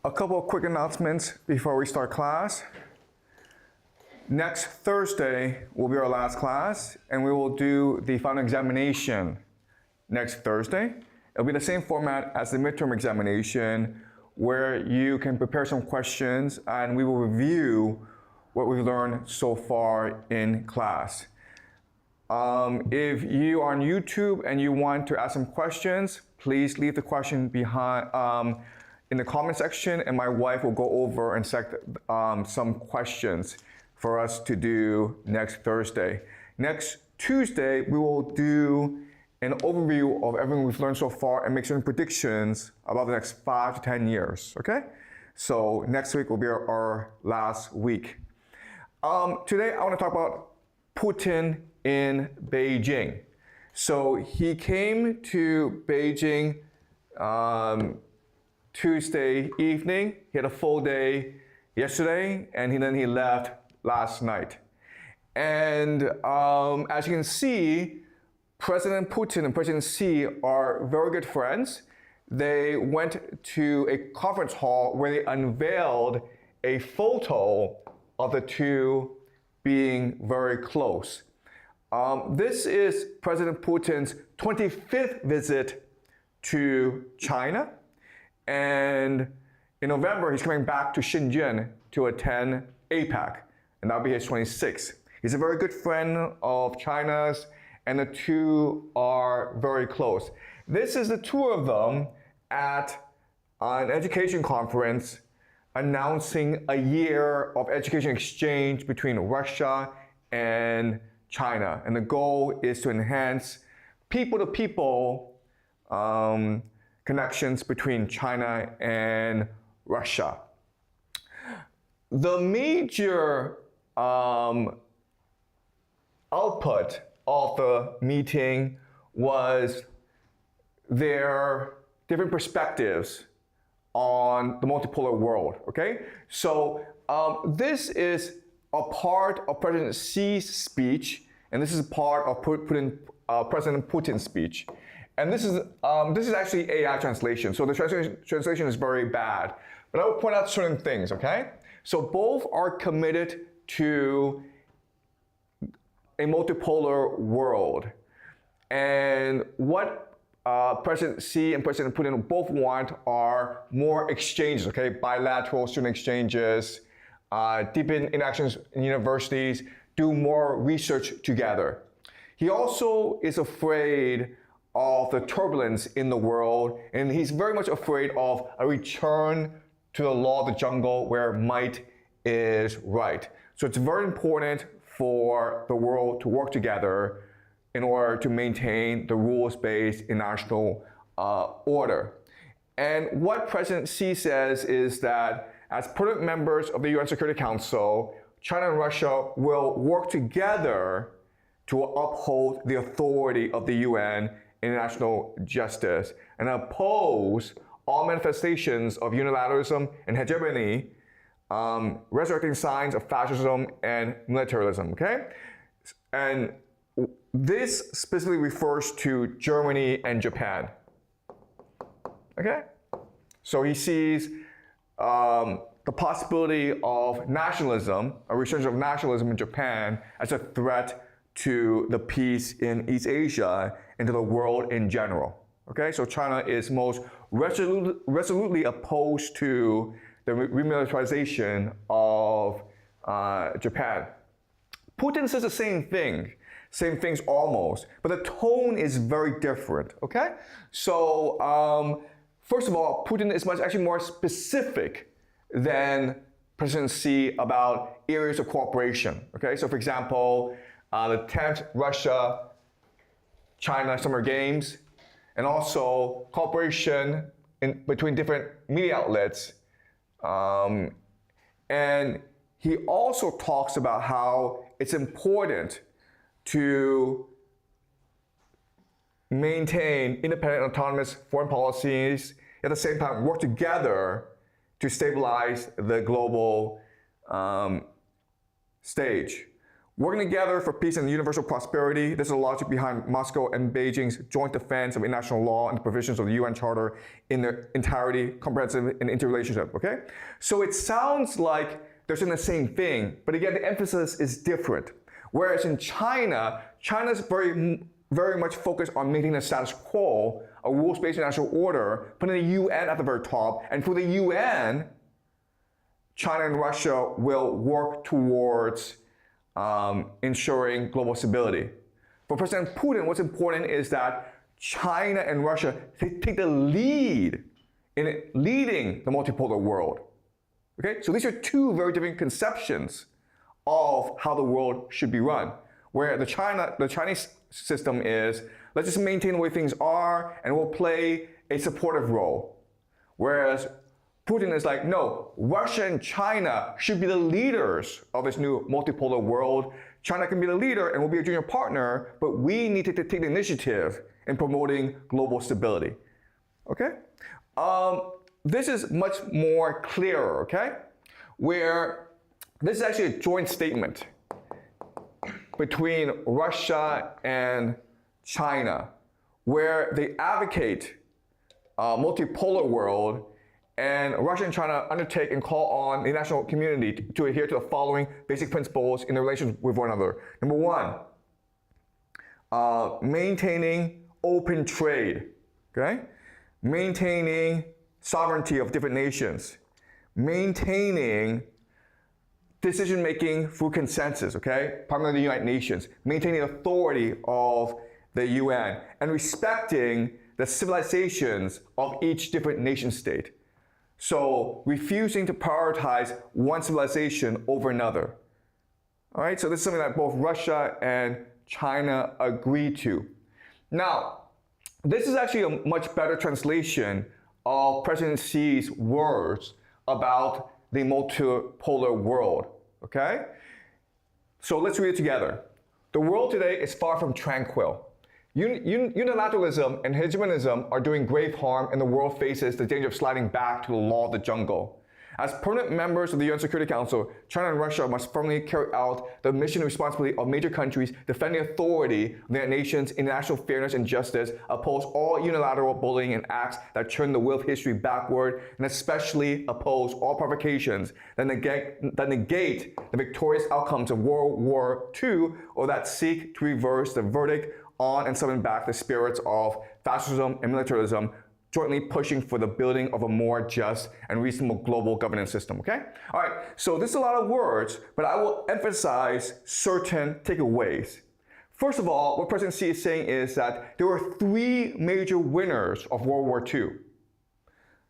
A couple of quick announcements before we start class. Next Thursday will be our last class, and we will do the final examination next Thursday. It'll be the same format as the midterm examination, where you can prepare some questions and we will review what we've learned so far in class. If you are on YouTube and you want to ask some questions, please leave the question behind in the comment section, and my wife will go over and select some questions for us to do next Thursday. Next Tuesday, we will do an overview of everything we've learned so far and make certain predictions about the next 5 to 10 years, okay? So next week will be our last week. Today, I want to talk about Putin in Beijing. So he came to Beijing Tuesday evening. He had a full day yesterday, and then he left last night. And as you can see, President Putin and President Xi are very good friends. They went to a conference hall where they unveiled a photo of the two being very close. This is President Putin's 25th visit to China. And in November, he's coming back to Shenzhen to attend APEC, and that'll be his 26th. He's a very good friend of China's, and the two are very close. This is the two of them at an education conference announcing a year of education exchange between Russia and China. And the goal is to enhance people-to-people connections between China and Russia. The major output of the meeting was their different perspectives on the multipolar world, okay? So this is a part of President Xi's speech, and this is a part of President Putin's speech. And this is actually AI translation, so the translation is very bad. But I will point out certain things, okay? So both are committed to a multipolar world. And what President Xi and President Putin both want are more exchanges, okay? Bilateral student exchanges, deepen interactions in universities, do more research together. He also is afraid of the turbulence in the world, and he's very much afraid of a return to the law of the jungle where might is right. So it's very important for the world to work together in order to maintain the rules-based international order. And what President Xi says is that as permanent members of the UN Security Council, China and Russia will work together to uphold the authority of the UN international justice and oppose all manifestations of unilateralism and hegemony, resurrecting signs of fascism and militarism, okay? And this specifically refers to Germany and Japan, okay? So he sees the possibility of nationalism, a resurgence of nationalism in Japan, as a threat to the peace in East Asia and to the world in general. Okay, so China is most resolutely opposed to the remilitarization of Japan. Putin says the same things almost, but the tone is very different, okay? So, first of all, Putin is actually more specific than President Xi about areas of cooperation, okay? So for example, the 10th Russia-China Summer Games, and also cooperation between different media outlets. And he also talks about how it's important to maintain independent, autonomous foreign policies, at the same time work together to stabilize the global stage. Working together for peace and universal prosperity. This is the logic behind Moscow and Beijing's joint defense of international law and the provisions of the UN Charter in their entirety, comprehensive and interrelationship, okay? So it sounds like they're saying the same thing, but again, the emphasis is different. Whereas in China, China's very much focused on maintaining the status quo, a rules-based international order, putting the UN at the very top, and for the UN, China and Russia will work towards ensuring global stability. For President Putin, what's important is that China and Russia take the lead in leading the multipolar world. Okay, so these are two very different conceptions of how the world should be run. Where the Chinese system is, let's just maintain the way things are and we'll play a supportive role. Whereas Putin is like, no, Russia and China should be the leaders of this new multipolar world. China can be the leader and we'll be a junior partner, but we need to take the initiative in promoting global stability. Okay? This is much more clearer, okay? Where this is actually a joint statement between Russia and China, where they advocate a multipolar world. And Russia and China undertake and call on the international community to adhere to the following basic principles in their relations with one another. Number one, maintaining open trade, okay? Maintaining sovereignty of different nations. Maintaining decision-making through consensus, okay? Primarily the United Nations. Maintaining authority of the UN. And respecting the civilizations of each different nation state. So refusing to prioritize one civilization over another. All right, so this is something that both Russia and China agree to. Now, this is actually a much better translation of President Xi's words about the multipolar world, okay? So let's read it together. The world today is far from tranquil. Unilateralism and hegemonism are doing grave harm, and the world faces the danger of sliding back to the law of the jungle. As permanent members of the UN Security Council, China and Russia must firmly carry out the mission and responsibility of major countries, defend the authority of their nations, international fairness and justice, oppose all unilateral bullying and acts that turn the wheel of history backward, and especially oppose all provocations that negate the victorious outcomes of World War II or that seek to reverse the verdict on and summon back the spirits of fascism and militarism, jointly pushing for the building of a more just and reasonable global governance system, okay? All right, so this is a lot of words, but I will emphasize certain takeaways. First of all, what President Xi is saying is that there were three major winners of World War II. The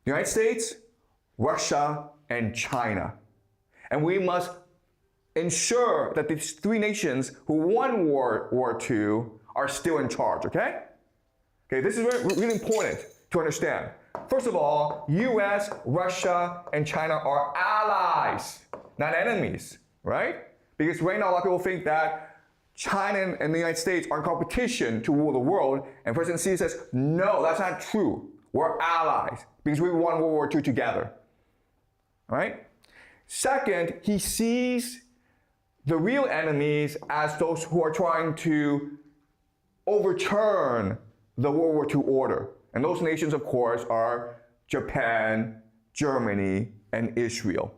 United States, Russia, and China. And we must ensure that these three nations who won World War II are still in charge, okay? Okay, this is really important to understand. First of all, US, Russia, and China are allies, not enemies, right? Because right now a lot of people think that China and the United States are in competition to rule the world, and President Xi says, no, that's not true. We're allies because we won World War II together, all right? Second, he sees the real enemies as those who are trying to overturn the World War II order. And those nations, of course, are Japan, Germany, and Israel.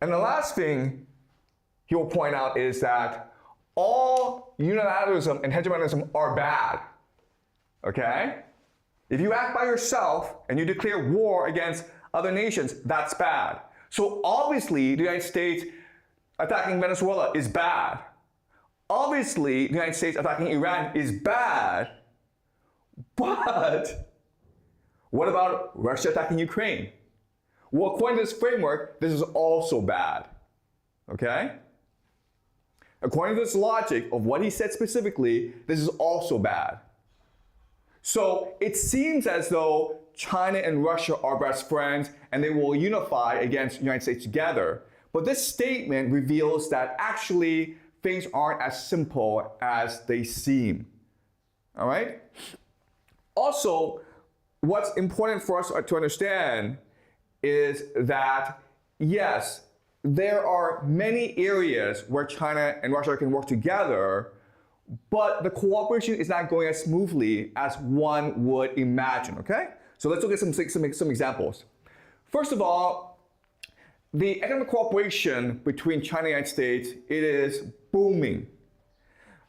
And the last thing he will point out is that all unilateralism and hegemonism are bad, okay? If you act by yourself and you declare war against other nations, that's bad. So obviously, the United States attacking Venezuela is bad. Obviously, the United States attacking Iran is bad. But what about Russia attacking Ukraine? Well, according to this framework, this is also bad. Okay? According to this logic of what he said specifically, this is also bad. So it seems as though China and Russia are best friends and they will unify against the United States together. But this statement reveals that actually things aren't as simple as they seem. All right? Also, what's important for us to understand is that yes, there are many areas where China and Russia can work together, but the cooperation is not going as smoothly as one would imagine, okay? So let's look at some examples. First of all, the economic cooperation between China and the United States, it is booming.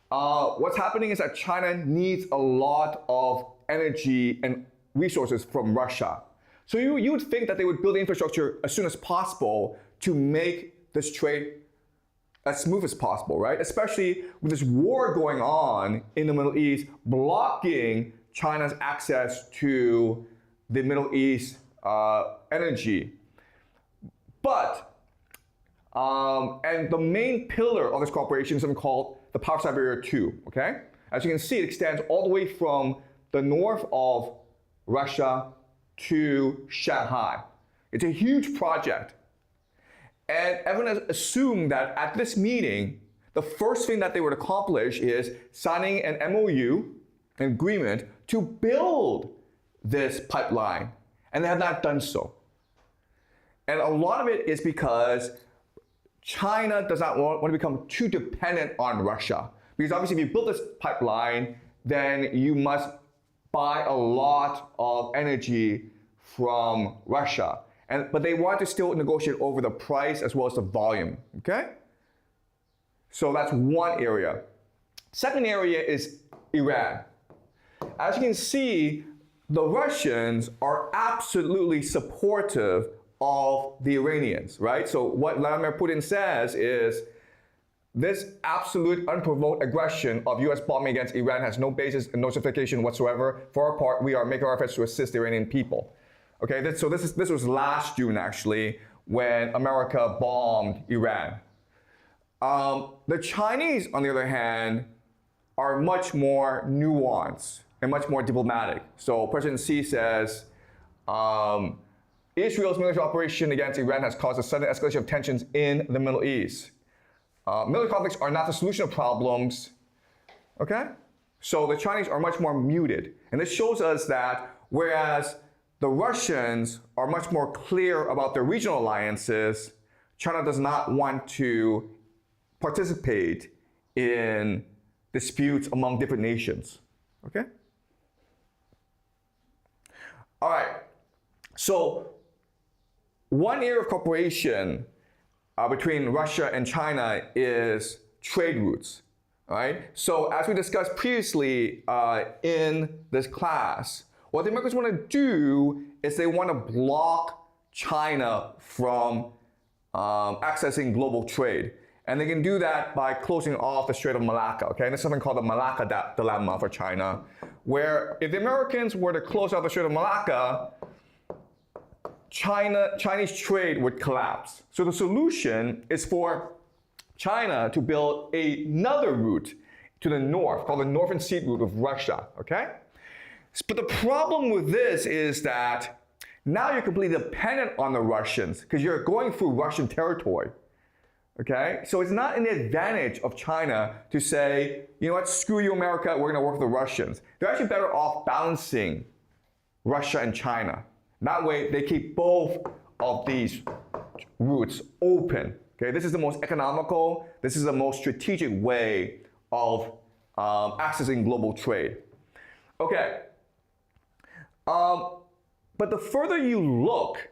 What's happening is that China needs a lot of energy and resources from Russia. So you would think that they would build the infrastructure as soon as possible to make this trade as smooth as possible, right? Especially with this war going on in the Middle East, blocking China's access to the Middle East energy. But, and the main pillar of this cooperation is something called the Power Side Barrier 2, okay? As you can see, it extends all the way from the north of Russia to Shanghai. It's a huge project. And everyone has assumed that at this meeting, the first thing that they would accomplish is signing an MOU, an agreement, to build this pipeline. And they have not done so. And a lot of it is because China does not want to become too dependent on Russia. Because obviously if you build this pipeline, then you must buy a lot of energy from Russia. But they want to still negotiate over the price as well as the volume, okay? So that's one area. Second area is Iran. As you can see, the Russians are absolutely supportive of the Iranians, right? So what Vladimir Putin says is this absolute unprovoked aggression of US bombing against Iran has no basis and no justification whatsoever. For our part, we are making our efforts to assist the Iranian people. Okay, this was last June actually, when America bombed Iran. The Chinese, on the other hand, are much more nuanced and much more diplomatic. So President Xi says, Israel's military operation against Iran has caused a sudden escalation of tensions in the Middle East. Military conflicts are not the solution of problems, okay? So the Chinese are much more muted. And this shows us that whereas the Russians are much more clear about their regional alliances, China does not want to participate in disputes among different nations, okay? All right, so one area of cooperation between Russia and China is trade routes, all right? So as we discussed previously in this class, what the Americans want to do is they want to block China from accessing global trade. And they can do that by closing off the Strait of Malacca, okay? And there's something called the Malacca dilemma for China, where if the Americans were to close off the Strait of Malacca, Chinese trade would collapse. So the solution is for China to build another route to the north, called the Northern Sea Route of Russia, okay? But the problem with this is that now you're completely dependent on the Russians because you're going through Russian territory, okay? So it's not an advantage of China to say, you know what, screw you, America, we're gonna work with the Russians. They're actually better off balancing Russia and China. That way, they keep both of these routes open, okay? This is the most economical, this is the most strategic way of accessing global trade. Okay. But the further you look,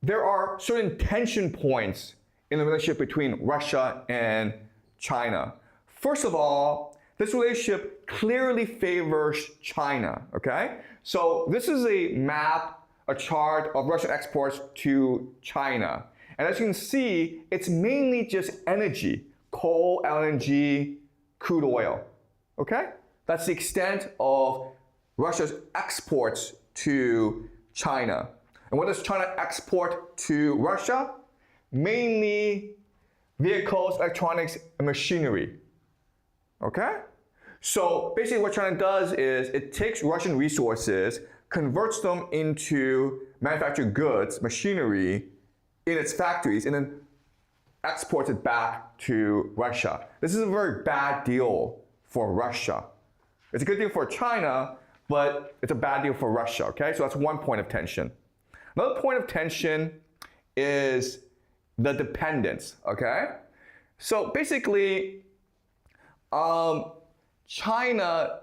there are certain tension points in the relationship between Russia and China. First of all, this relationship clearly favors China, okay? So this is a map, a chart of Russian exports to China. And as you can see, it's mainly just energy, coal, LNG, crude oil, okay? That's the extent of Russia's exports to China. And what does China export to Russia? Mainly vehicles, electronics, and machinery. Okay? So basically what China does is it takes Russian resources, converts them into manufactured goods, machinery, in its factories, and then exports it back to Russia. This is a very bad deal for Russia. It's a good deal for China, but it's a bad deal for Russia, okay? So that's one point of tension. Another point of tension is the dependence, okay? So basically, China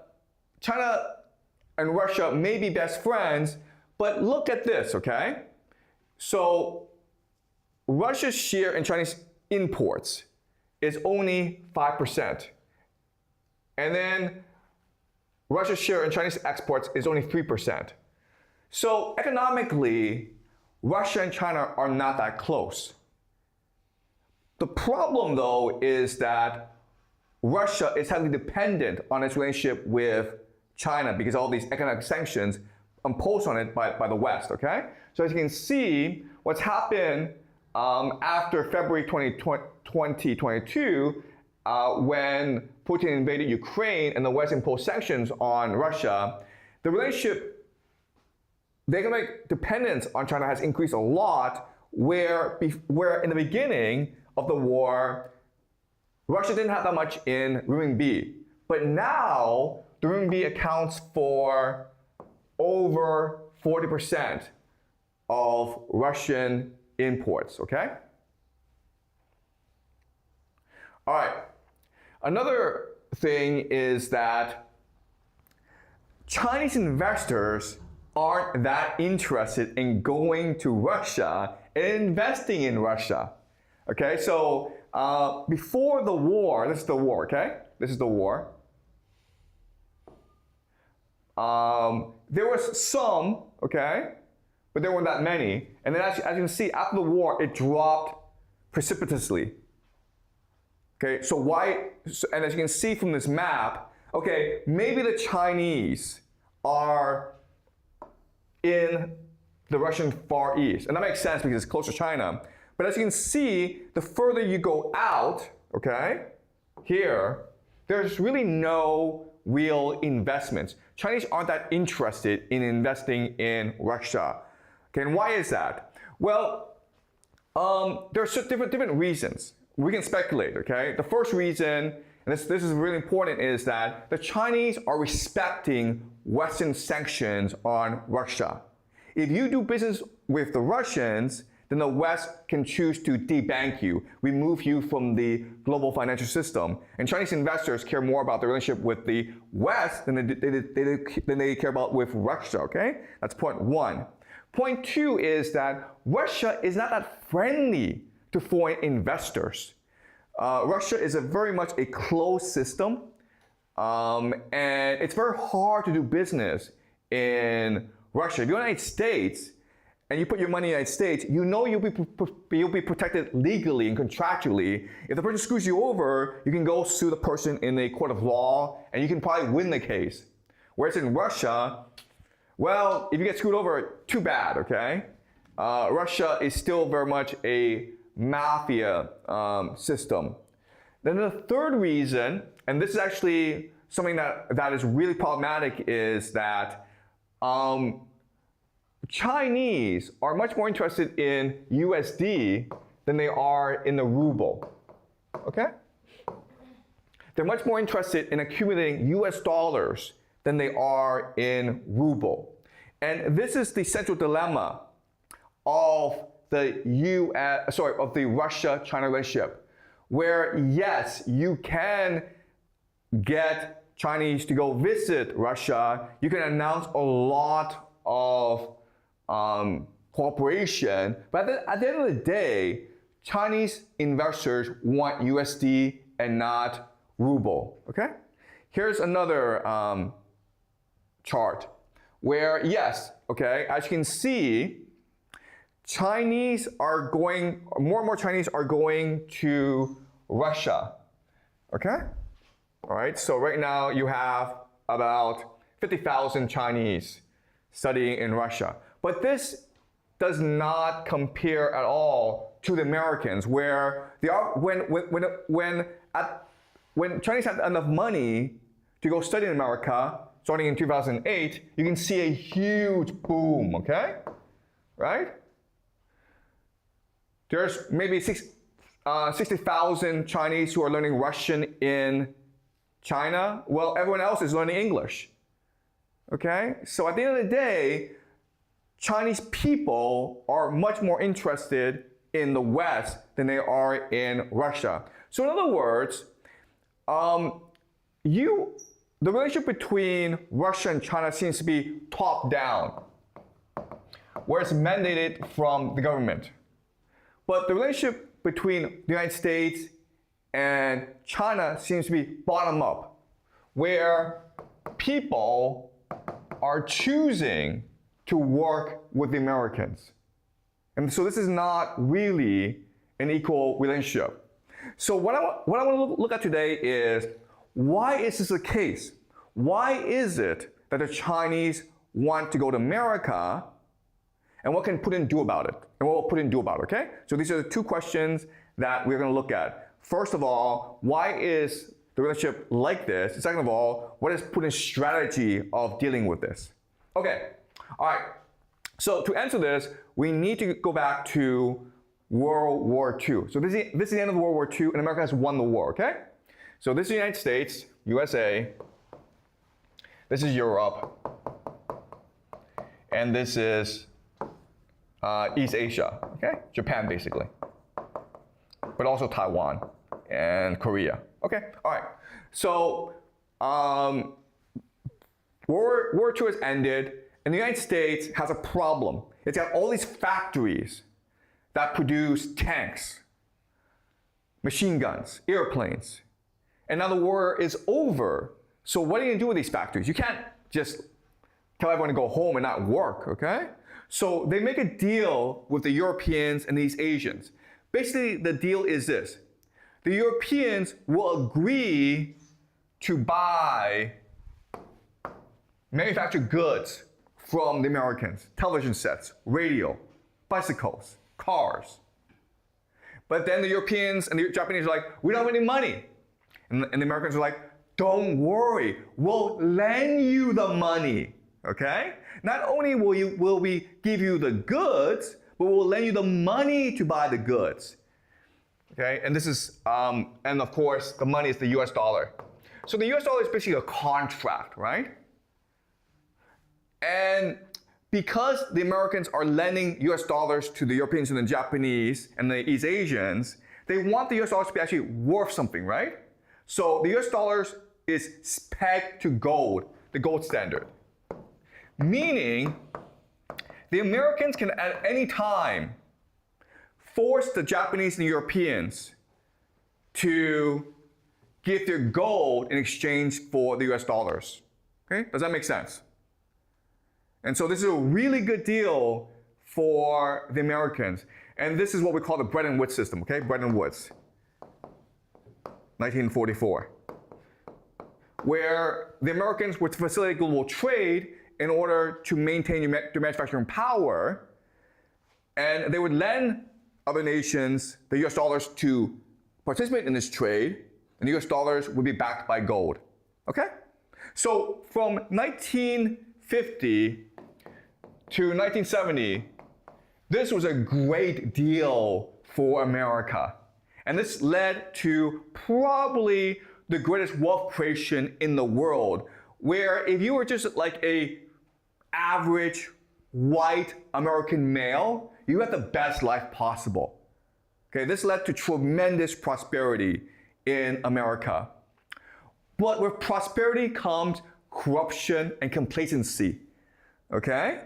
and Russia may be best friends, but look at this, okay? So Russia's share in Chinese imports is only 5%. And then Russia's share in Chinese exports is only 3%. So economically, Russia and China are not that close. The problem, though, is that Russia is heavily dependent on its relationship with China because of all these economic sanctions imposed on it by the West, okay? So as you can see, what's happened after February 2022, when Putin invaded Ukraine and the West imposed sanctions on Russia, the relationship, the economic dependence on China has increased a lot, where in the beginning of the war, Russia didn't have that much in renminbi. But now, the renminbi accounts for over 40% of Russian imports, okay? All right. Another thing is that Chinese investors aren't that interested in going to Russia and investing in Russia. Okay, so before the war, this is the war, okay? This is the war. There was some, okay, but there weren't that many. And then as you can see, after the war, it dropped precipitously. Okay, so why, and as you can see from this map, okay, maybe the Chinese are in the Russian Far East. And that makes sense because it's close to China. But as you can see, the further you go out, okay, here, there's really no real investments. Chinese aren't that interested in investing in Russia. Okay, and why is that? Well, there's different reasons. We can speculate, okay? The first reason, and this is really important, is that the Chinese are respecting Western sanctions on Russia. If you do business with the Russians, then the West can choose to debank you, remove you from the global financial system. And Chinese investors care more about the relationship with the West than they care about with Russia, okay? That's point one. Point two is that Russia is not that friendly to foreign investors. Russia is very much a closed system, and it's very hard to do business in Russia. If you're in the United States and you put your money in the United States, you know you'll be protected legally and contractually. If the person screws you over, you can go sue the person in a court of law, and you can probably win the case. Whereas in Russia, well, if you get screwed over, too bad, okay? Russia is still very much a mafia system. Then the third reason, and this is actually something that is really problematic, is that Chinese are much more interested in USD than they are in the ruble, okay? They're much more interested in accumulating US dollars than they are in ruble. And this is the central dilemma of the Russia-China relationship, where yes, you can get Chinese to go visit Russia, you can announce a lot of cooperation, but at the end of the day, Chinese investors want USD and not ruble, okay? Here's another chart where, yes, okay, as you can see, more and more Chinese are going to Russia, okay? All right, so right now you have about 50,000 Chinese studying in Russia. But this does not compare at all to the Americans, where they are, when Chinese have enough money to go study in America, starting in 2008, you can see a huge boom, okay? Right? There's maybe 60,000 Chinese who are learning Russian in China. Well, everyone else is learning English. Okay? So at the end of the day, Chinese people are much more interested in the West than they are in Russia. So in other words, the relationship between Russia and China seems to be top down, where it's mandated from the government. But the relationship between the United States and China seems to be bottom up, where people are choosing to work with the Americans. And so this is not really an equal relationship. So what I want to look at today is, why is this the case? Why is it that the Chinese want to go to America, and what can Putin do about it? And what will Putin do about it, okay? So these are the two questions that we're going to look at. First of all, why is the relationship like this? And second of all, what is Putin's strategy of dealing with this? Okay, all right. So to answer this, we need to go back to World War II. So this is the end of World War II, and America has won the war, okay? So this is the United States, USA. This is Europe. And this is East Asia, okay? Japan, basically. But also Taiwan and Korea. Okay, all right. So World War II has ended, and the United States has a problem. It's got all these factories that produce tanks, machine guns, airplanes. And now the war is over. So what are you going to do with these factories? You can't just tell everyone to go home and not work, okay? So they make a deal with the Europeans and these Asians. Basically, the deal is this. The Europeans will agree to buy manufactured goods from the Americans. Television sets, radio, bicycles, cars. But then the Europeans and the Japanese are like, we don't have any money. And the Americans are like, don't worry, we'll lend you the money, okay? Not only will we give you the goods, but we'll lend you the money to buy the goods, okay? And this is, and of course, the money is the US dollar. So the US dollar is basically a contract, right? And because the Americans are lending US dollars to the Europeans and the Japanese and the East Asians, they want the US dollars to be actually worth something, right? So the US dollars is pegged to gold, the gold standard. Meaning, the Americans can at any time force the Japanese and the Europeans to give their gold in exchange for the US dollars. Okay, does that make sense? And so this is a really good deal for the Americans. And this is what we call the Bretton Woods system, okay? Bretton Woods, 1944. Where the Americans were to facilitate global trade in order to maintain their manufacturing power, and they would lend other nations the US dollars to participate in this trade, and the US dollars would be backed by gold. Okay? So from 1950 to 1970, this was a great deal for America. And this led to probably the greatest wealth creation in the world, where if you were just like a average white American male, you had the best life possible. Okay, this led to tremendous prosperity in America. But with prosperity comes corruption and complacency. Okay?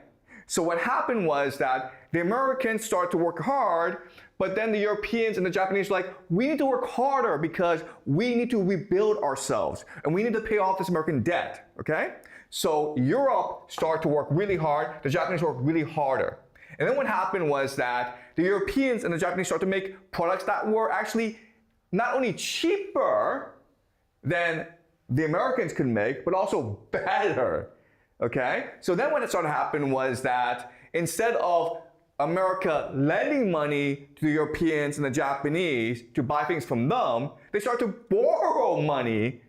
So what happened was that the Americans started to work hard, but then the Europeans and the Japanese were like, we need to work harder because we need to rebuild ourselves and we need to pay off this American debt, okay? So Europe started to work really hard, the Japanese worked really harder. And then what happened was that the Europeans and the Japanese started to make products that were actually not only cheaper than the Americans could make, but also better, okay? So then what started to happen was that instead of America lending money to the Europeans and the Japanese to buy things from them, they start to borrow money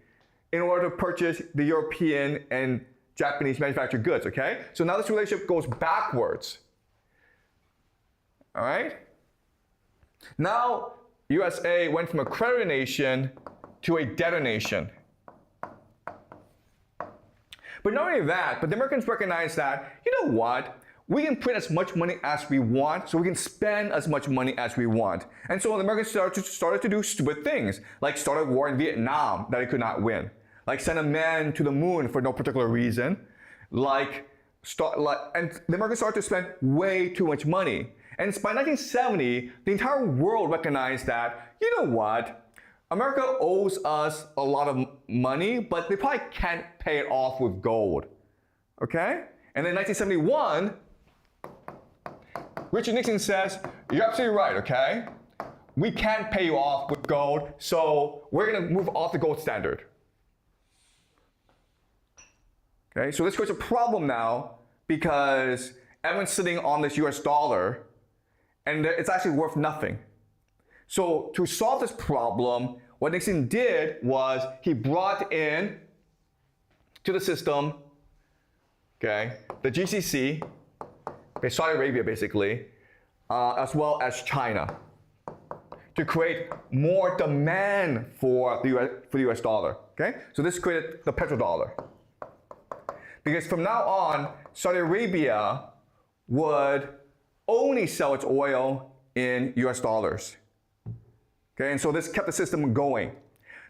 in order to purchase the European and Japanese manufactured goods, okay? So now this relationship goes backwards, all right? Now, USA went from a creditor nation to a debtor nation. But not only that, but the Americans recognized that, you know what? we can print as much money as we want, so we can spend as much money as we want. And so the Americans started to do stupid things, like start a war in Vietnam that they could not win, like send a man to the moon for no particular reason, and the Americans started to spend way too much money. And by 1970, the entire world recognized that, you know what, America owes us a lot of money, but they probably can't pay it off with gold. Okay? And then in 1971, Richard Nixon says, you're absolutely right, okay? We can't pay you off with gold, so we're going to move off the gold standard. Okay, so this creates a problem now because everyone's sitting on this US dollar and it's actually worth nothing. So to solve this problem, what Nixon did was he brought in to the system, okay, the GCC, Saudi Arabia basically, as well as China, to create more demand for the US dollar. Okay, so this created the petrodollar. Because from now on, Saudi Arabia would only sell its oil in US dollars. Okay, and so this kept the system going.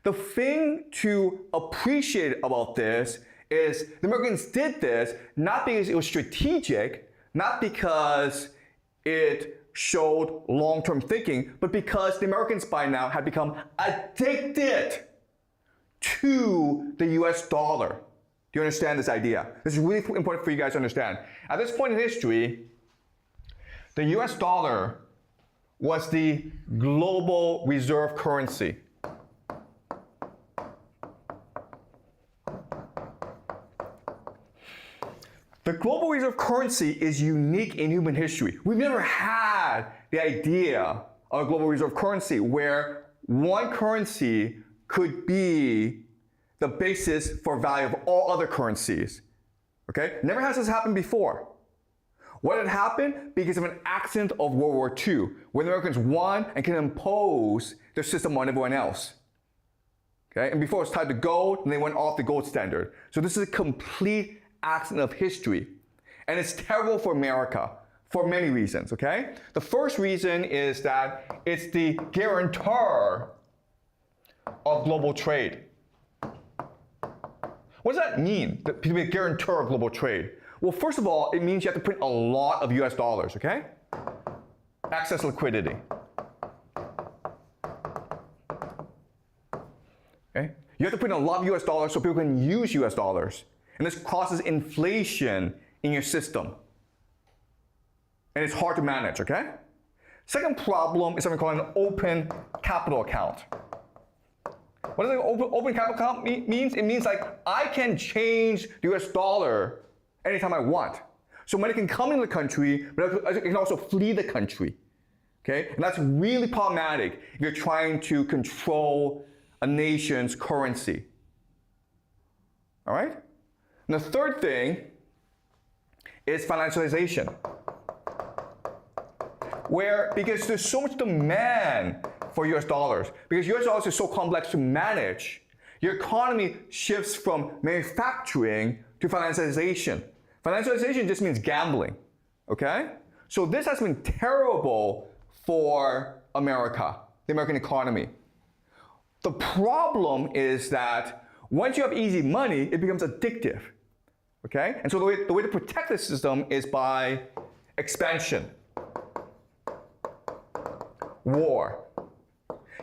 The thing to appreciate about this is the Americans did this not because it was strategic, not because it showed long-term thinking, but because the Americans by now had become addicted to the US dollar. Do you understand this idea? This is really important for you guys to understand. At this point in history, the US dollar was the global reserve currency. The global reserve currency is unique in human history. We've never had the idea of a global reserve currency where one currency could be the basis for value of all other currencies. Okay? Never has this happened before. What had happened? Because of an accident of World War II, where the Americans won and can impose their system on everyone else. Okay? And before it was tied to gold, and they went off the gold standard. So this is a complete accident of history. And it's terrible for America for many reasons, okay? The first reason is that it's the guarantor of global trade. What does that mean, to be a guarantor of global trade? Well, first of all, it means you have to print a lot of US dollars, okay? Excess liquidity. Okay? You have to print a lot of US dollars so people can use US dollars. And this causes inflation in your system. And it's hard to manage, okay? Second problem is something called an open capital account. What does an open capital account means? It means like I can change the US dollar anytime I want. So money can come into the country, but it can also flee the country. Okay? And that's really problematic if you're trying to control a nation's currency. All right? And the third thing is financialization. Because there's so much demand for US dollars, because US dollars is so complex to manage, your economy shifts from manufacturing to financialization. Financialization just means gambling, okay? So this has been terrible for America, the American economy. The problem is that once you have easy money, it becomes addictive, okay? And so the way to protect the system is by expansion, war.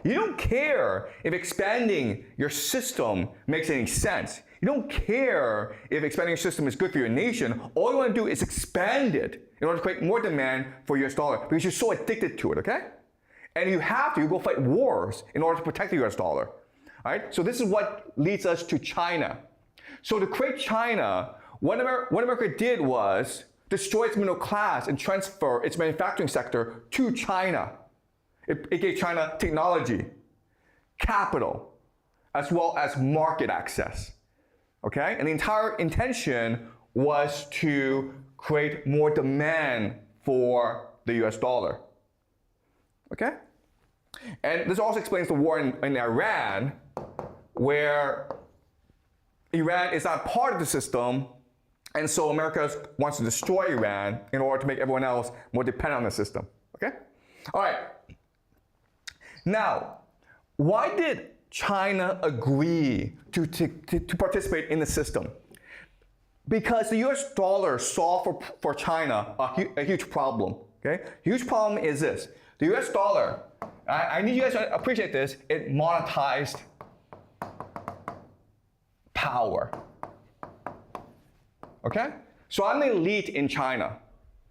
You don't care if expanding your system makes any sense. You don't care if expanding your system is good for your nation. All you want to do is expand it in order to create more demand for US dollar because you're so addicted to it, okay? And you go fight wars in order to protect the US dollar. All right? So this is what leads us to China. So to create China, what America did was destroy its middle class and transfer its manufacturing sector to China. It gave China technology, capital, as well as market access. Okay? And the entire intention was to create more demand for the US dollar. Okay? And this also explains the war in Iran, where Iran is not part of the system, And so America wants to destroy Iran in order to make everyone else more dependent on the system. Okay? All right. Now, why did China agree to participate in the system? Because the US dollar solved for China a huge problem. Okay? Huge problem is this. The US dollar, I need you guys to appreciate this, it monetized power. Okay? So I'm the elite in China,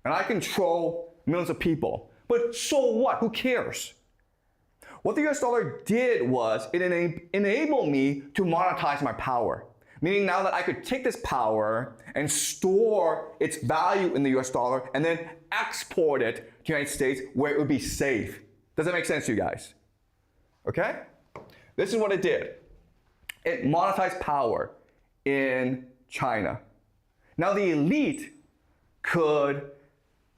and I control millions of people. But so what? Who cares? What the US dollar did was it enabled me to monetize my power. Meaning now that I could take this power and store its value in the US dollar and then export it to the United States where it would be safe. Does that make sense to you guys? Okay? This is what it did. It monetized power in China. Now the elite could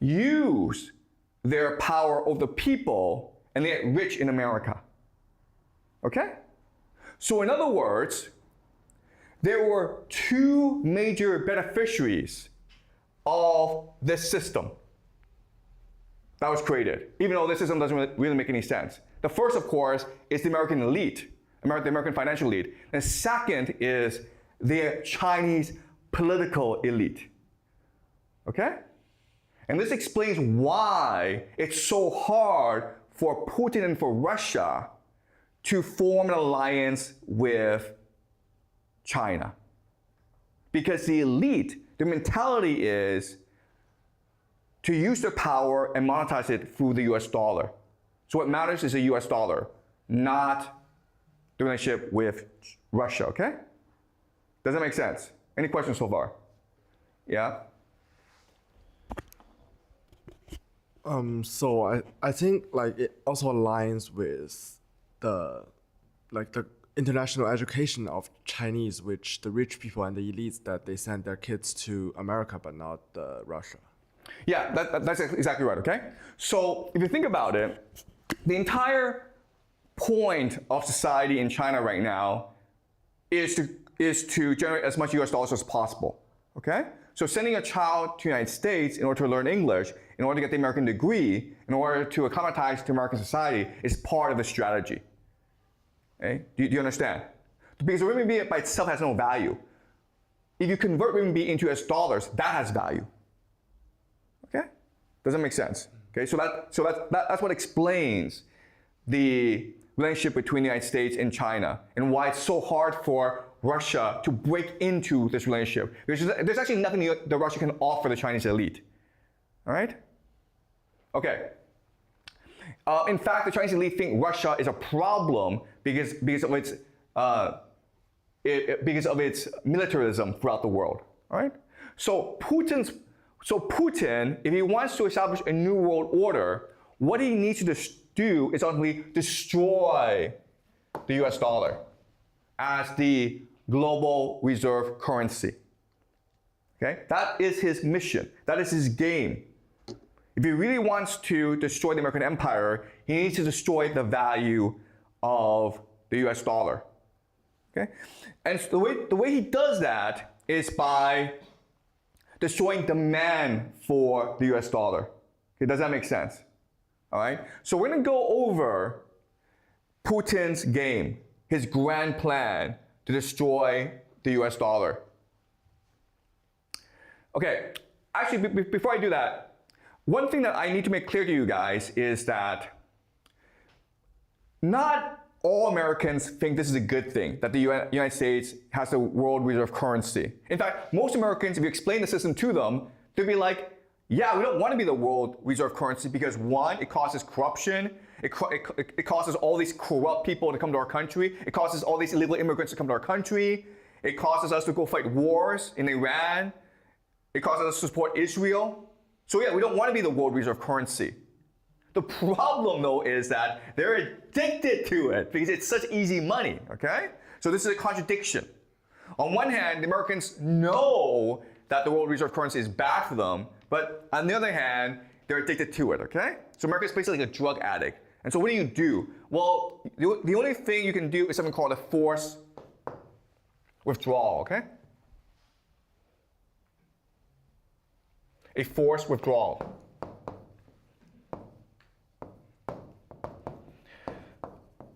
use their power over the people and they get rich in America. Okay? So in other words, there were two major beneficiaries of this system that was created, even though this system doesn't really make any sense. The first, of course, is the American elite, the American financial elite. And the second is the Chinese political elite. Okay? And this explains why it's so hard for Putin and for Russia to form an alliance with China. Because the elite, their mentality is to use their power and monetize it through the US dollar. So what matters is the US dollar, not the relationship with Russia, okay? Does that make sense? Any questions so far? Yeah? So I think like it also aligns with the international education of Chinese, which the rich people and the elites that they send their kids to America but not Russia. Yeah, that's exactly right, okay? So if you think about it, the entire point of society in China right now is to generate as much US dollars as possible, okay? So sending a child to the United States in order to learn English, in order to get the American degree, in order to acclimatize to American society is part of the strategy. Okay? Do you understand? Because the renminbi by itself has no value. If you convert renminbi into US dollars, that has value. Okay? Does that make sense? Okay, so that's what explains the relationship between the United States and China and why it's so hard for Russia to break into this relationship. There's actually nothing that Russia can offer the Chinese elite. All right? Okay. In fact, the Chinese elite think Russia is a problem because of its militarism throughout the world. All right? So Putin, if he wants to establish a new world order, what he needs to do is ultimately destroy the US dollar as the global reserve currency. Okay? That is his mission. That is his game. If he really wants to destroy the American empire, he needs to destroy the value of the US dollar. Okay? And the way he does that is by destroying demand for the US dollar. Okay, does that make sense? All right? So we're going to go over Putin's game, his grand plan to destroy the US dollar. Okay, actually, before I do that, one thing that I need to make clear to you guys is that not all Americans think this is a good thing, that the United States has the world reserve currency. In fact, most Americans, if you explain the system to them, they'll be like, yeah, we don't want to be the world reserve currency because one, it causes corruption, it causes all these corrupt people to come to our country, it causes all these illegal immigrants to come to our country, it causes us to go fight wars in Iran, it causes us to support Israel. So yeah, we don't want to be the world reserve currency. The problem though is that they're addicted to it because it's such easy money, okay? So this is a contradiction. On one hand, the Americans know that the world reserve currency is bad for them, but on the other hand, they're addicted to it, okay? So America is basically like a drug addict. And so what do? Well, the only thing you can do is something called a forced withdrawal, okay? a forced withdrawal.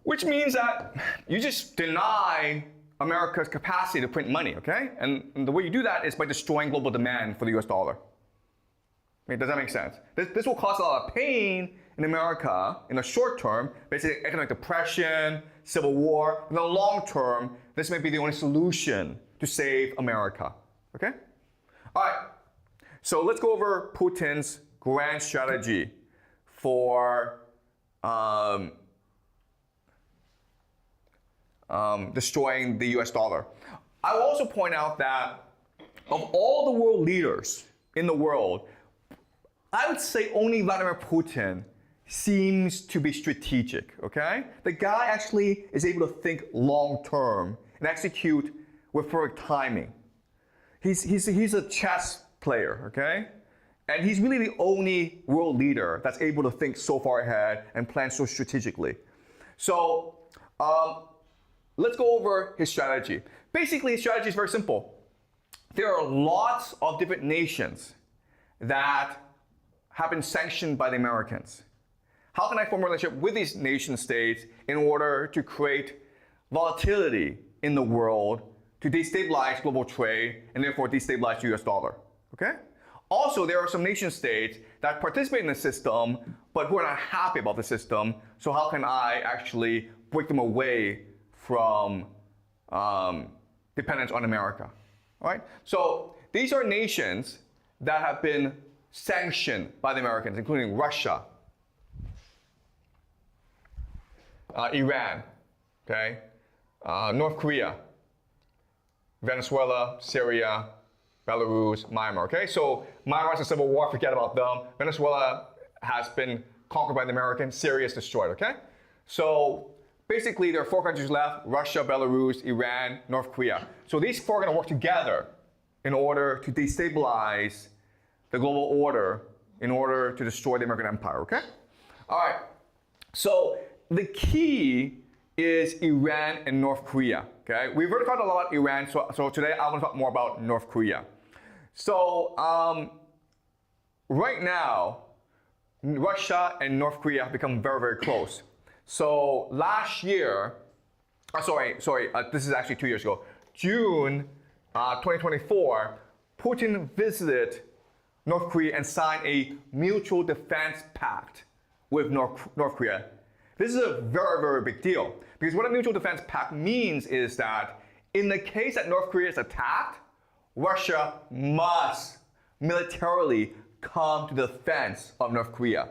Which means that you just deny America's capacity to print money, okay? And the way you do that is by destroying global demand for the US dollar. I mean, does that make sense? This will cause a lot of pain in America in the short term, basically economic depression, civil war. In the long term, this may be the only solution to save America, okay? All right, so let's go over Putin's grand strategy for destroying the US dollar. I will also point out that of all the world leaders in the world, I would say only Vladimir Putin seems to be strategic, okay? The guy actually is able to think long term and execute with perfect timing. He's a chess player, okay? And he's really the only world leader that's able to think so far ahead and plan so strategically. So let's go over his strategy. Basically, his strategy is very simple. There are lots of different nations that have been sanctioned by the Americans. How can I form a relationship with these nation states in order to create volatility in the world to destabilize global trade and therefore destabilize the US dollar? Okay? Also, there are some nation states that participate in the system but who are not happy about the system. So how can I actually break them away from dependence on America? All right? So these are nations that have been sanctioned by the Americans, including Russia, Iran, okay, North Korea, Venezuela, Syria, Belarus, Myanmar. Okay, so Myanmar is a civil war. Forget about them. Venezuela has been conquered by the Americans. Syria is destroyed. Okay, so basically there are 4 countries left: Russia, Belarus, Iran, North Korea. So these 4 are going to work together in order to destabilize the global order, in order to destroy the American empire. Okay, all right. So the key is Iran and North Korea, okay? We've already talked a lot about Iran, so today I want to talk more about North Korea. So right now, Russia and North Korea have become very, very close. So last year, this is actually 2 years ago, June 2024, Putin visited North Korea and signed a mutual defense pact with North Korea. This is a very, very big deal, because what a mutual defense pact means is that in the case that North Korea is attacked, Russia must militarily come to the defense of North Korea.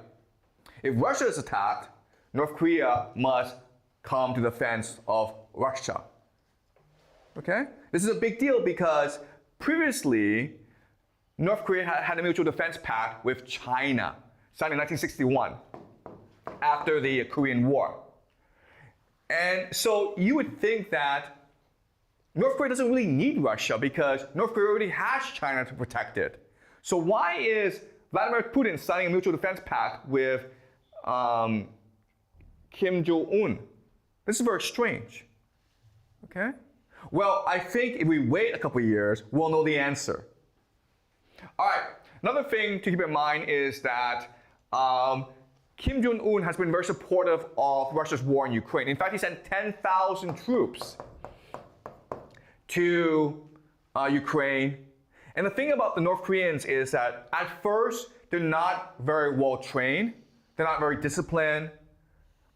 If Russia is attacked, North Korea must come to the defense of Russia. Okay? This is a big deal because previously, North Korea had a mutual defense pact with China, signed in 1961. After the Korean War. And so you would think that North Korea doesn't really need Russia because North Korea already has China to protect it. So why is Vladimir Putin signing a mutual defense pact with Kim Jong-un? This is very strange. Okay? Well, I think if we wait a couple of years, we'll know the answer. All right. Another thing to keep in mind is that Kim Jong-un has been very supportive of Russia's war in Ukraine. In fact, he sent 10,000 troops to Ukraine. And the thing about the North Koreans is that at first, they're not very well trained. They're not very disciplined.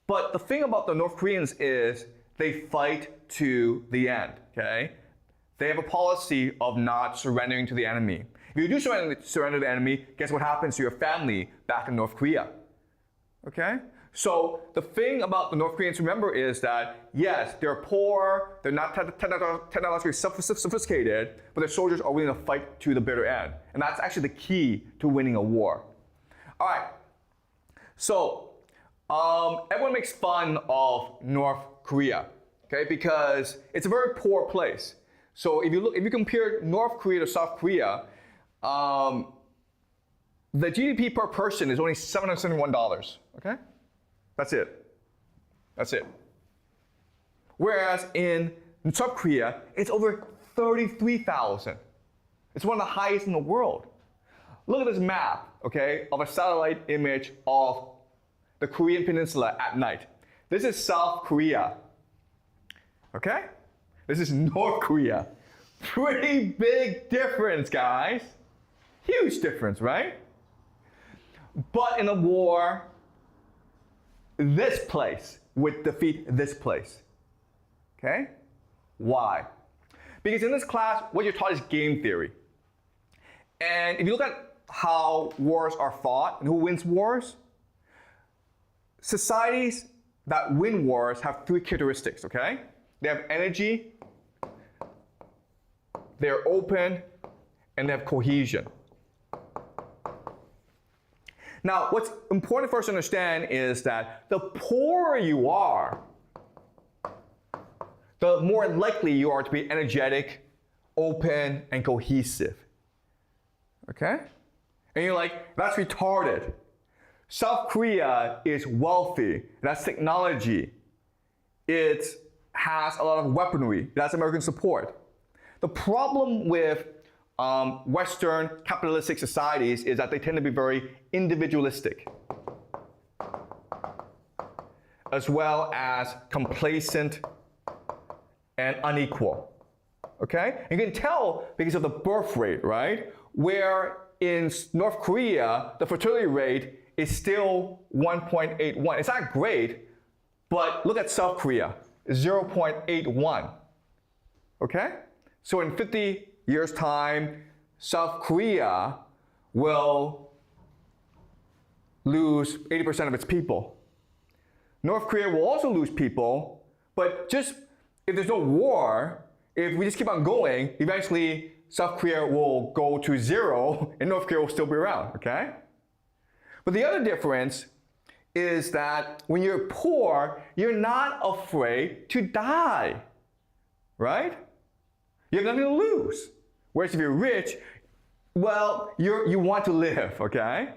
But the thing about the North Koreans is they fight to the end, okay? They have a policy of not surrendering to the enemy. If you do surrender to the enemy, guess what happens to your family back in North Korea? Okay? So the thing about the North Koreans, remember, is that yes, they're poor, they're not technologically sophisticated, but their soldiers are willing to fight to the bitter end. And that's actually the key to winning a war. All right. So everyone makes fun of North Korea, okay? Because it's a very poor place. So if you compare North Korea to South Korea, the GDP per person is only $771, okay? That's it. That's it. Whereas in South Korea, it's over 33,000. It's one of the highest in the world. look at this map, okay, of a satellite image of the Korean Peninsula at night. This is South Korea, okay? This is North Korea. Pretty big difference, guys. Huge difference, right? But in a war, this place would defeat this place, okay? Why? Because in this class, what you're taught is game theory. And if you look at how wars are fought and who wins wars, societies that win wars have three characteristics, okay? They have energy, they're open, and they have cohesion. Now, what's important for us to understand is that the poorer you are, the more likely you are to be energetic, open, and cohesive. Okay? And you're like, that's retarded. South Korea is wealthy, it has technology, it has a lot of weaponry, it has American support. The problem with Western capitalistic societies is that they tend to be very individualistic, as well as complacent and unequal. Okay? You can tell because of the birth rate, right? Where in North Korea, the fertility rate is still 1.81. It's not great, but look at South Korea, 0.81. Okay? So in 50 years' time, South Korea will lose 80% of its people. North Korea will also lose people, but just if there's no war, if we just keep on going, eventually South Korea will go to zero and North Korea will still be around, okay? But the other difference is that when you're poor, you're not afraid to die, right? You have nothing to lose. Whereas if you're rich, well, you want to live, okay?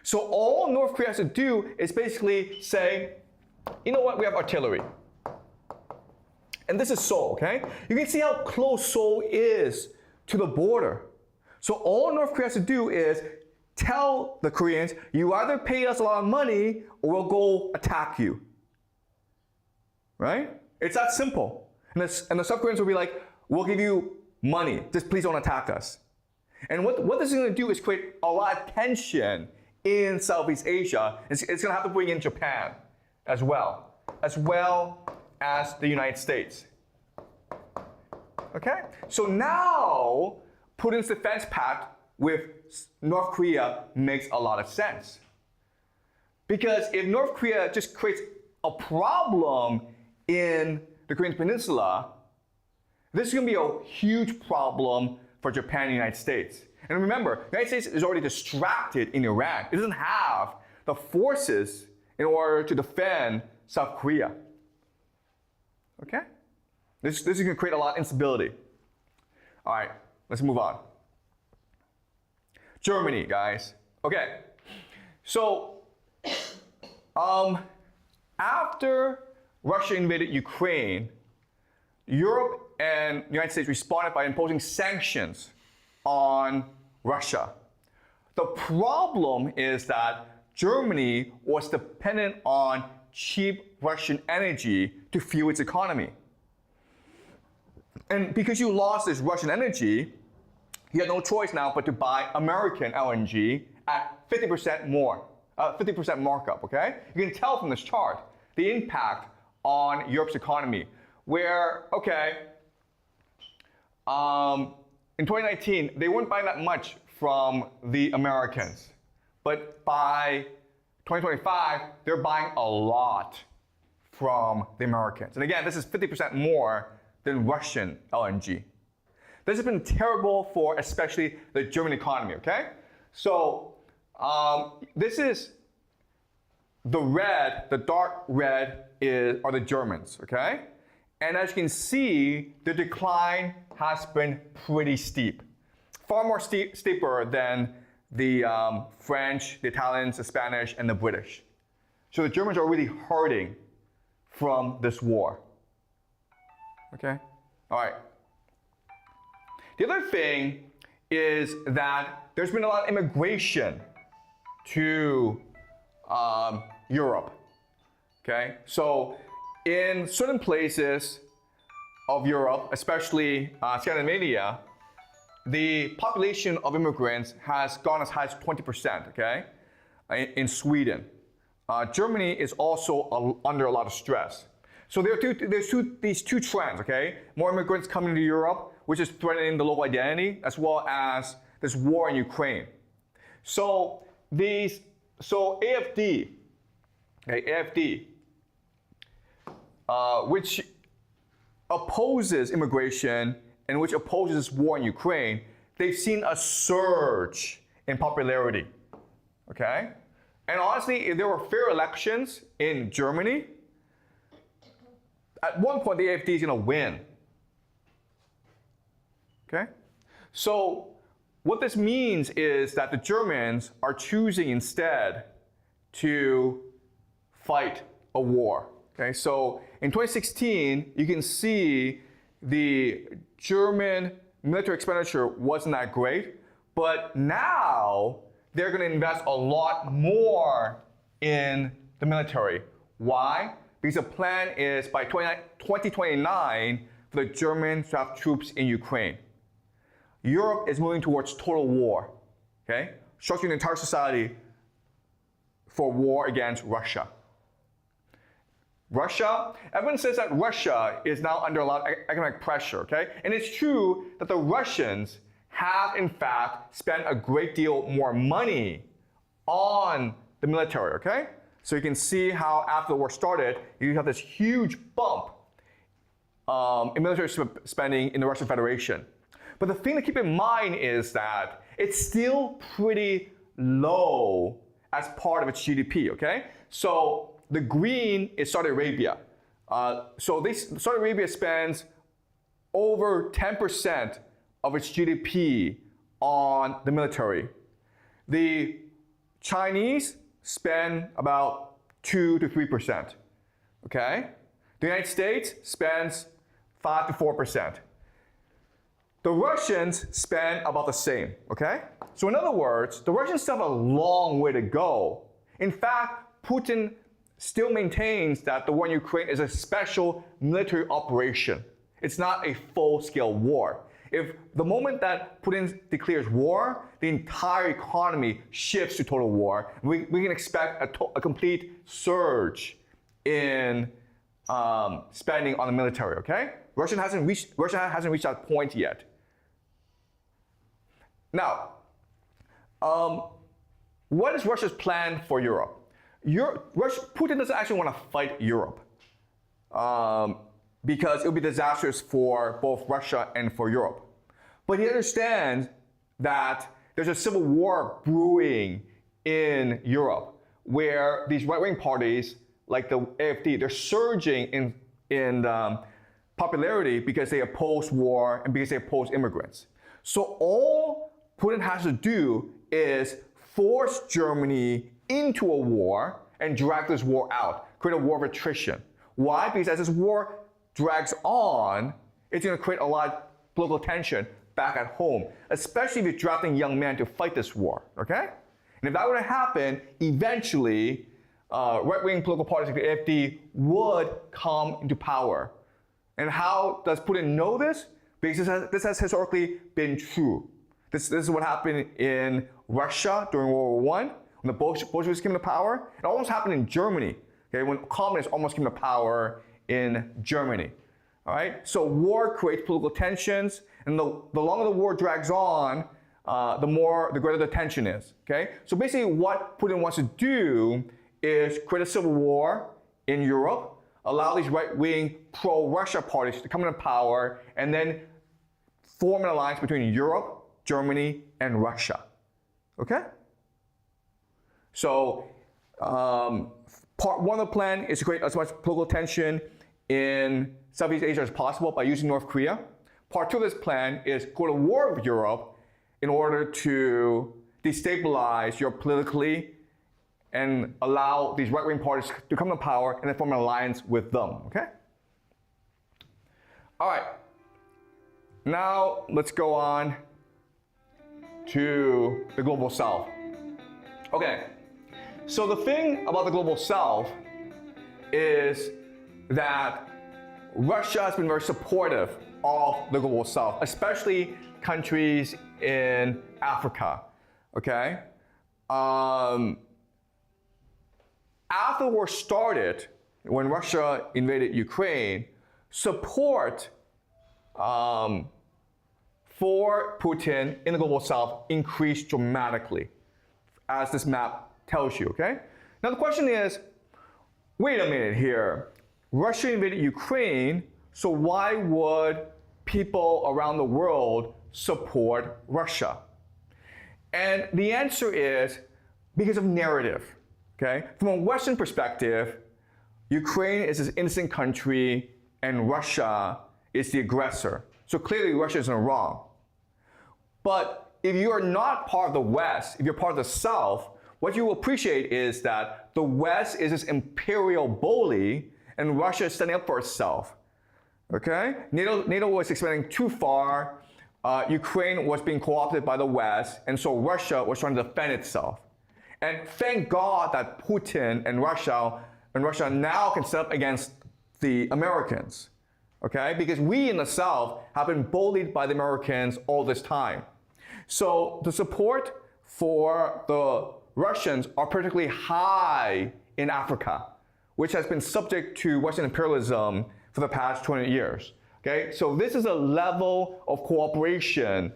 So all North Korea has to do is basically say, you know what, we have artillery. And this is Seoul, okay? You can see how close Seoul is to the border. So all North Korea has to do is tell the Koreans, you either pay us a lot of money or we'll go attack you. Right? It's that simple. And the South Koreans will be like, we'll give you money, just please don't attack us. And what this is going to do is create a lot of tension in Southeast Asia. It's going to have to bring in Japan as well as the United States. Okay? So now, Putin's defense pact with North Korea makes a lot of sense. Because if North Korea just creates a problem in the Korean Peninsula, this is going to be a huge problem for Japan and the United States. And remember, the United States is already distracted in Iran. It doesn't have the forces in order to defend South Korea. Okay? This is going to create a lot of instability. All right, let's move on. Germany, guys. Okay, so after Russia invaded Ukraine, Europe and the United States responded by imposing sanctions on Russia. The problem is that Germany was dependent on cheap Russian energy to fuel its economy. And because you lost this Russian energy, you had no choice now but to buy American LNG at 50% more, 50% markup, okay? You can tell from this chart the impact on Europe's economy, where, okay, in 2019, they weren't buying that much from the Americans. But by 2025, they're buying a lot from the Americans. And again, this is 50% more than Russian LNG. This has been terrible for especially the German economy, okay? So this is the red, the dark red are the Germans, okay? And as you can see, the decline has been pretty steep. Far more steeper than the French, the Italians, the Spanish, and the British. So the Germans are really hurting from this war. Okay? All right. The other thing is that there's been a lot of immigration to Europe. Okay, so in certain places of Europe, especially Scandinavia, the population of immigrants has gone as high as 20%, okay, in Sweden. Germany is also under a lot of stress. So there's these two trends, okay? More immigrants coming to Europe, which is threatening the local identity, as well as this war in Ukraine. So AFD, which opposes immigration and which opposes this war in Ukraine, they've seen a surge in popularity, okay? And honestly, if there were fair elections in Germany, at one point the AfD is going to win. Okay? So what this means is that the Germans are choosing instead to fight a war. Okay? So in 2016, you can see the German military expenditure wasn't that great, but now they're going to invest a lot more in the military. Why? Because the plan is by 2029 for the Germans to have troops in Ukraine. Europe is moving towards total war, okay? Structuring the entire society for war against Russia. Everyone says that Russia is now under a lot of economic pressure, okay? And it's true that the Russians have in fact spent a great deal more money on the military, okay? So you can see how after the war started, you have this huge bump in military spending in the Russian Federation. But the thing to keep in mind is that it's still pretty low as part of its GDP, okay? So the green is Saudi Arabia. Saudi Arabia spends over 10% of its GDP on the military. The Chinese spend about 2 to 3%, okay? The United States spends 5 to 4%. The Russians spend about the same, okay? So in other words, the Russians still have a long way to go. In fact, Putin still maintains that the war in Ukraine is a special military operation. It's not a full-scale war. If the moment that Putin declares war, the entire economy shifts to total war. We can expect a complete surge in spending on the military, okay? Russia hasn't reached that point yet. Now, what is Russia's plan for Europe? Putin doesn't actually want to fight Europe because it would be disastrous for both Russia and for Europe. But he understands that there's a civil war brewing in Europe where these right-wing parties, like the AfD, they're surging in popularity because they oppose war and because they oppose immigrants. So all Putin has to do is force Germany into a war and drag this war out, create a war of attrition. Why? Because as this war drags on, it's going to create a lot of political tension back at home, especially if you're drafting young men to fight this war, okay? And if that were to happen, eventually, right-wing political parties like the AfD would come into power. And how does Putin know this? Because this has historically been true. This is what happened in Russia during World War I, when the Bolsheviks came to power. It almost happened in Germany, okay, when communists almost came to power in Germany. All right? So war creates political tensions, and the longer the war drags on, the greater the tension is. Okay? So basically what Putin wants to do is create a civil war in Europe, allow these right-wing pro-Russia parties to come into power, and then form an alliance between Europe, Germany, and Russia. Okay? So part one of the plan is to create as much political tension in Southeast Asia as possible by using North Korea. Part two of this plan is go to war with Europe in order to destabilize Europe politically and allow these right-wing parties to come to power and then form an alliance with them, okay? All right, now let's go on to the global south. Okay, so the thing about the global south is that Russia has been very supportive of the global south, especially countries in Africa, okay? After the war started, when Russia invaded Ukraine, support for Putin in the global south increased dramatically, as this map tells you, okay? Now the question is, wait a minute here. Russia invaded Ukraine, so why would people around the world support Russia? And the answer is because of narrative, okay? From a Western perspective, Ukraine is this innocent country and Russia is the aggressor. So clearly Russia isn't wrong. But if you are not part of the West, if you're part of the South, what you will appreciate is that the West is this imperial bully and Russia is standing up for itself. Okay? NATO was expanding too far. Ukraine was being co-opted by the West, and so Russia was trying to defend itself. And thank God that Putin and Russia now can stand up against the Americans. Okay? Because we in the South have been bullied by the Americans all this time. So the support for the Russians are particularly high in Africa, which has been subject to Western imperialism for the past 20 years. Okay, so this is a level of cooperation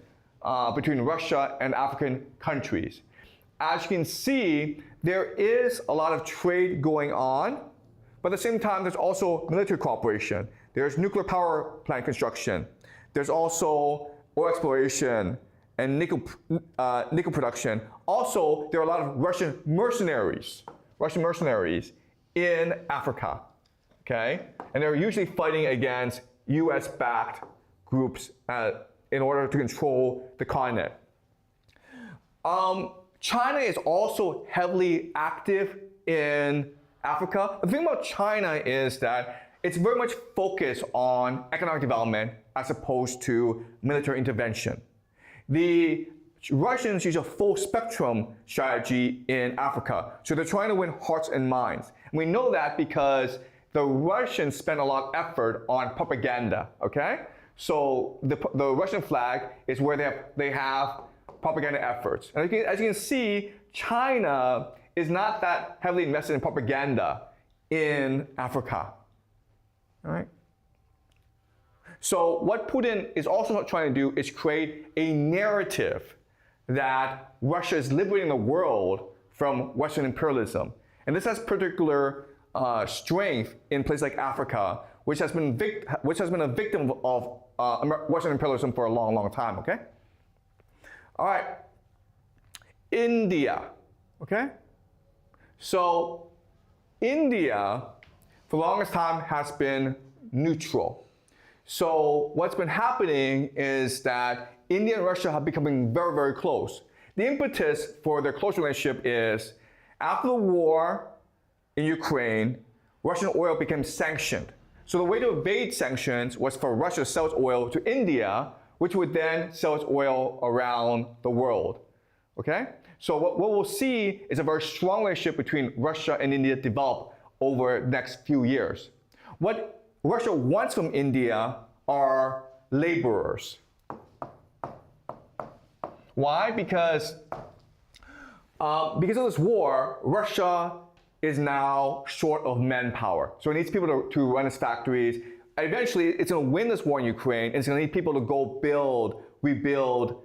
between Russia and African countries. As you can see, there is a lot of trade going on, but at the same time, there's also military cooperation. There's nuclear power plant construction. There's also oil exploration and nickel production. Also, there are a lot of Russian mercenaries in Africa, okay? And they're usually fighting against US-backed groups in order to control the continent. China is also heavily active in Africa. The thing about China is that it's very much focused on economic development as opposed to military intervention. The Russians use a full spectrum strategy in Africa. So they're trying to win hearts and minds. And we know that because the Russians spend a lot of effort on propaganda, okay? So the Russian flag is where they have propaganda efforts. And as you can see, China is not that heavily invested in propaganda in Africa, all right? So what Putin is also trying to do is create a narrative that Russia is liberating the world from Western imperialism. And this has particular strength in places like Africa, which has been a victim of Western imperialism for a long, long time, okay? All right, India, okay? So India, for the longest time, has been neutral. So what's been happening is that India and Russia have becoming very, very close. The impetus for their close relationship is after the war in Ukraine, Russian oil became sanctioned. So the way to evade sanctions was for Russia to sell its oil to India, which would then sell its oil around the world. Okay? So what we'll see is a very strong relationship between Russia and India develop over the next few years. What Russia wants from India are laborers. Why? Because of this war, Russia is now short of manpower. So it needs people to run its factories. Eventually, it's going to win this war in Ukraine, and it's going to need people to go rebuild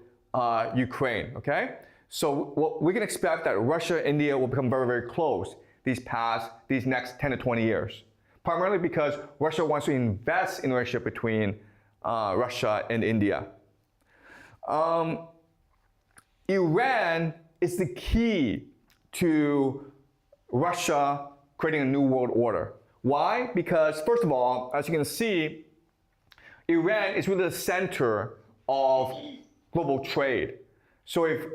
Ukraine, okay? So we can expect that Russia and India will become very, very close these next 10 to 20 years. Primarily because Russia wants to invest in the relationship between Russia and India. Iran is the key to Russia creating a new world order. Why? Because first of all, as you can see, Iran is really the center of global trade. So if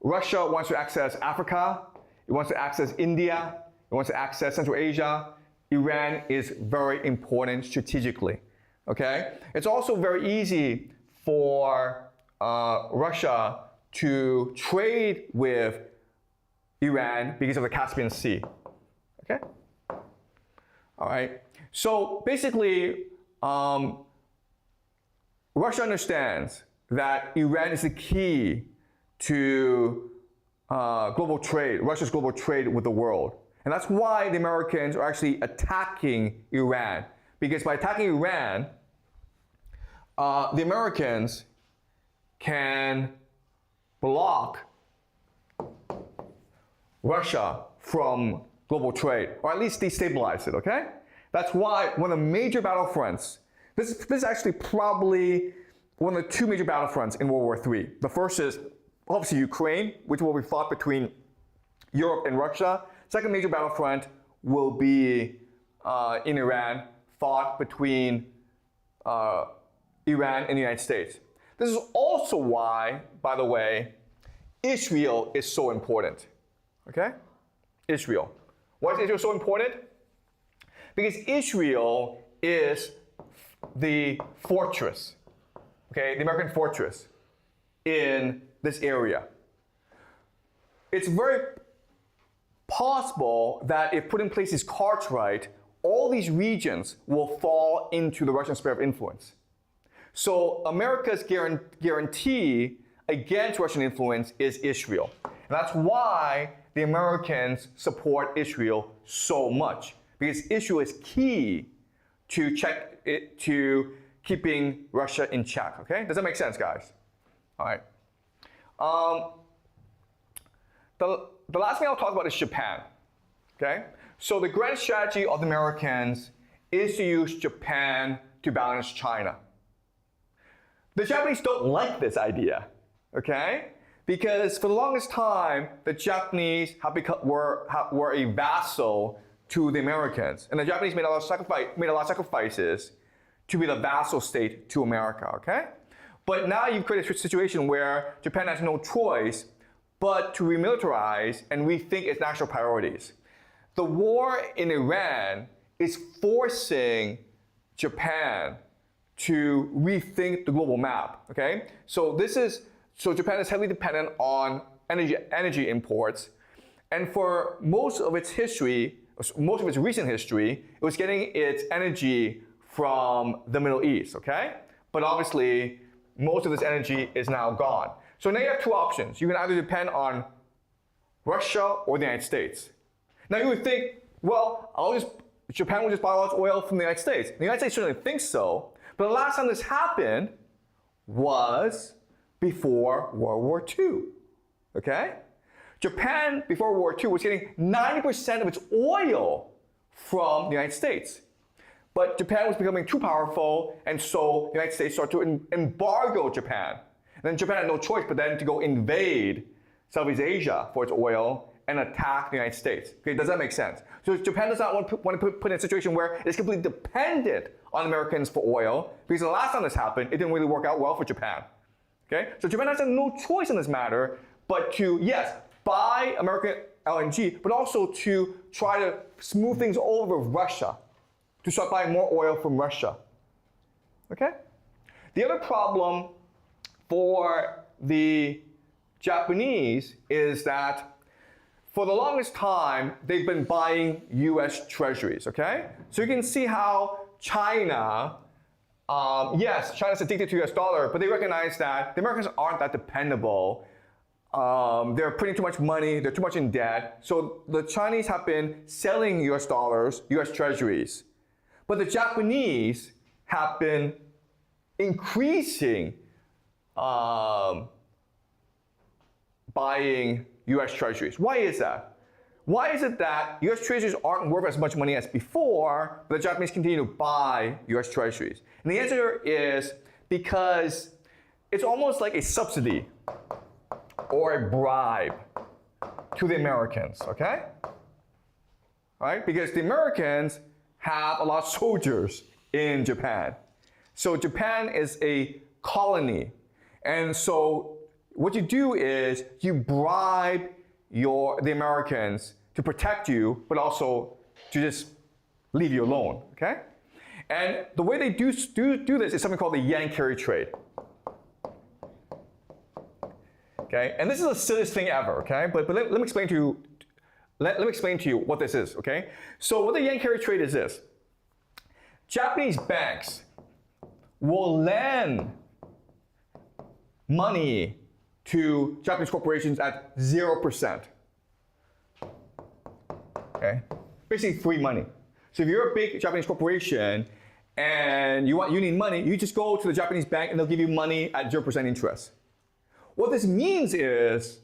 Russia wants to access Africa, it wants to access India, it wants to access Central Asia, Iran is very important strategically, okay? It's also very easy for Russia to trade with Iran because of the Caspian Sea. Okay? All right. So basically, Russia understands that Iran is the key to global trade, Russia's global trade with the world. And that's why the Americans are actually attacking Iran. Because by attacking Iran, the Americans can block Russia from global trade, or at least destabilize it, okay? That's why one of the major battlefronts, this is actually probably one of the two major battlefronts in World War III. The first is obviously Ukraine, which will be fought between Europe and Russia. Second major battlefront will be in Iran, fought between Iran and the United States. This is also why, by the way, Israel is so important. Okay? Israel. Why is Israel so important? Because Israel is the fortress, okay, the American fortress in this area. It's very possible that if put in place these cards right, all these regions will fall into the Russian sphere of influence. So America's guarantee against Russian influence is Israel. And that's why the Americans support Israel so much, because Israel is key to keeping Russia in check, okay? Does that make sense, guys? All right. The last thing I'll talk about is Japan, okay? So the grand strategy of the Americans is to use Japan to balance China. The Japanese don't like this idea, okay? Because for the longest time, the Japanese were a vassal to the Americans. And the Japanese made a lot of sacrifices to be the vassal state to America, okay? But now you've created a situation where Japan has no choice but to remilitarize and rethink its national priorities. The war in Iran is forcing Japan to rethink the global map, okay? So Japan is heavily dependent on energy imports, and for most of its recent history, it was getting its energy from the Middle East, okay? But obviously, most of this energy is now gone. So now you have two options. You can either depend on Russia or the United States. Now you would think, well, Japan will just buy all its oil from the United States. The United States certainly thinks so, but the last time this happened was before World War II, okay? Japan, before World War II, was getting 90% of its oil from the United States. But Japan was becoming too powerful, and so the United States started to embargo Japan. And then Japan had no choice but then to go invade Southeast Asia for its oil and attack the United States. Okay, does that make sense? So Japan does not want to put in a situation where it's completely dependent on Americans for oil, because the last time this happened, it didn't really work out well for Japan. Okay, so Japan has no choice in this matter but to, yes, buy American LNG, but also to try to smooth things over with Russia, to start buying more oil from Russia. Okay? The other problem for the Japanese is that for the longest time, they've been buying US treasuries, okay? So you can see how China, yes, China's addicted to US dollar, but they recognize that the Americans aren't that dependable. They're printing too much money, they're too much in debt. So the Chinese have been selling US dollars, US treasuries. But the Japanese have been increasing buying US treasuries. Why is that? Why is it that US treasuries aren't worth as much money as before, but the Japanese continue to buy US treasuries? And the answer is because it's almost like a subsidy or a bribe to the Americans, okay? All right? Because the Americans have a lot of soldiers in Japan. So Japan is a colony. And so what you do is you bribe the Americans to protect you, but also to just leave you alone, okay? And the way they do this is something called the yen carry trade. Okay, and this is the silliest thing ever. Okay, but let me explain to you. Let me explain to you what this is. Okay, so what the yen carry trade is this: Japanese banks will lend money to Japanese corporations at 0%. Okay, basically free money. So if you're a big Japanese corporation and you need money, you just go to the Japanese bank and they'll give you money at 0% interest. What this means is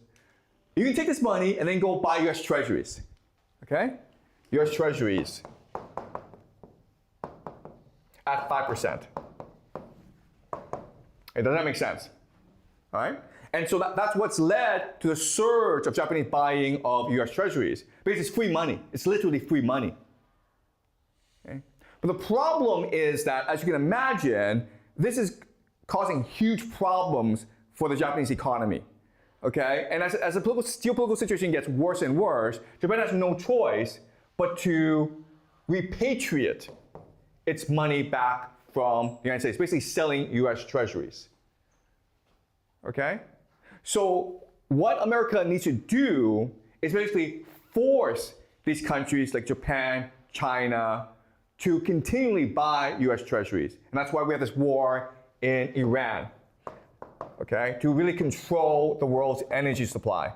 you can take this money and then go buy US treasuries. Okay? US treasuries at 5%. Does that make sense? All right? And so that's what's led to the surge of Japanese buying of US treasuries. Because it's free money. It's literally free money. Okay? But the problem is that, as you can imagine, this is causing huge problems for the Japanese economy. Okay? And as the geopolitical situation gets worse and worse, Japan has no choice but to repatriate its money back from the United States, basically selling US treasuries. Okay? So what America needs to do is basically force these countries like Japan, China, to continually buy US treasuries. And that's why we have this war in Iran. Okay? To really control the world's energy supply.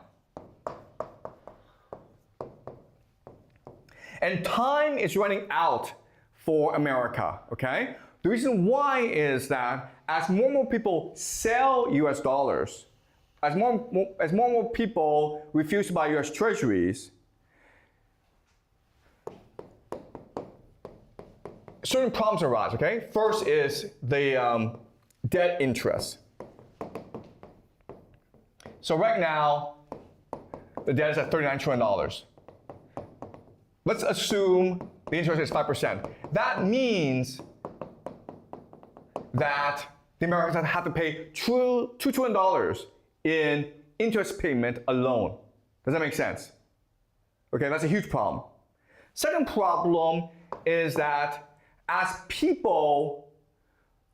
And time is running out for America, okay? The reason why is that as more and more people sell US dollars, as more and more people refuse to buy US treasuries, certain problems arise, okay? First is the debt interest. So right now, the debt is at $39 trillion. Let's assume the interest is 5%. That means that the Americans have to pay $2 trillion in interest payment alone. Does that make sense? Okay, that's a huge problem. Second problem is that as people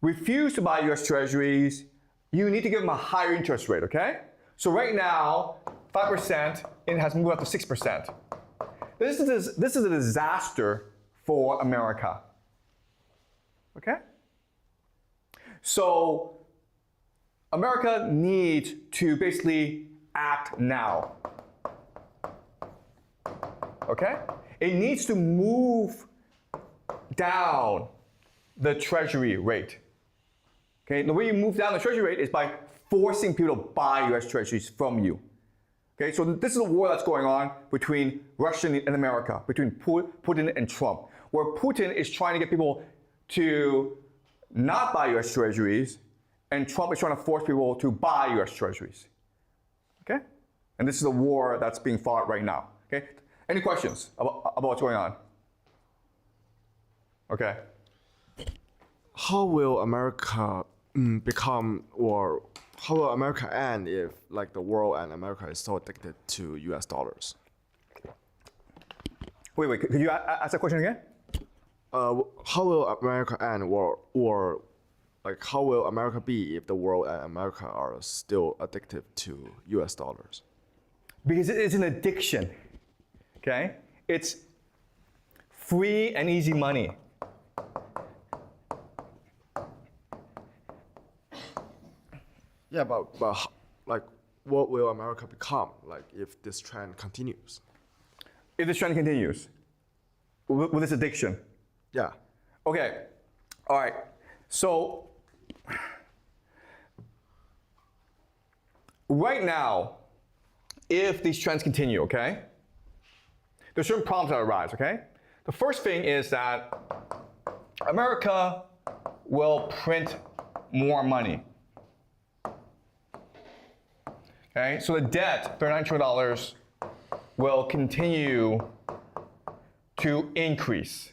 refuse to buy US treasuries, you need to give them a higher interest rate, okay? So right now, 5%, it has moved up to 6%. This is a disaster for America. Okay? So America needs to basically act now. Okay? It needs to move down the treasury rate. Okay? The way you move down the treasury rate is by forcing people to buy US treasuries from you. Okay, so this is a war that's going on between Russia and America, between Putin and Trump, where Putin is trying to get people to not buy US treasuries, and Trump is trying to force people to buy US treasuries. Okay? And this is a war that's being fought right now. Okay? Any questions about what's going on? Okay. How will America become, or how will America end if, like, the world and America is so addicted to US dollars? Wait, could you ask that question again? How will America end, or like, how will America be if the world and America are still addicted to US dollars? Because it's an addiction. Okay? It's free and easy money. Yeah, but like, what will America become, like, if this trend continues? If this trend continues, with this addiction. Yeah. Okay. All right. So right now, if these trends continue, okay, there's certain problems that arise, okay? The first thing is that America will print more money. Okay, so the debt, $39 trillion, will continue to increase.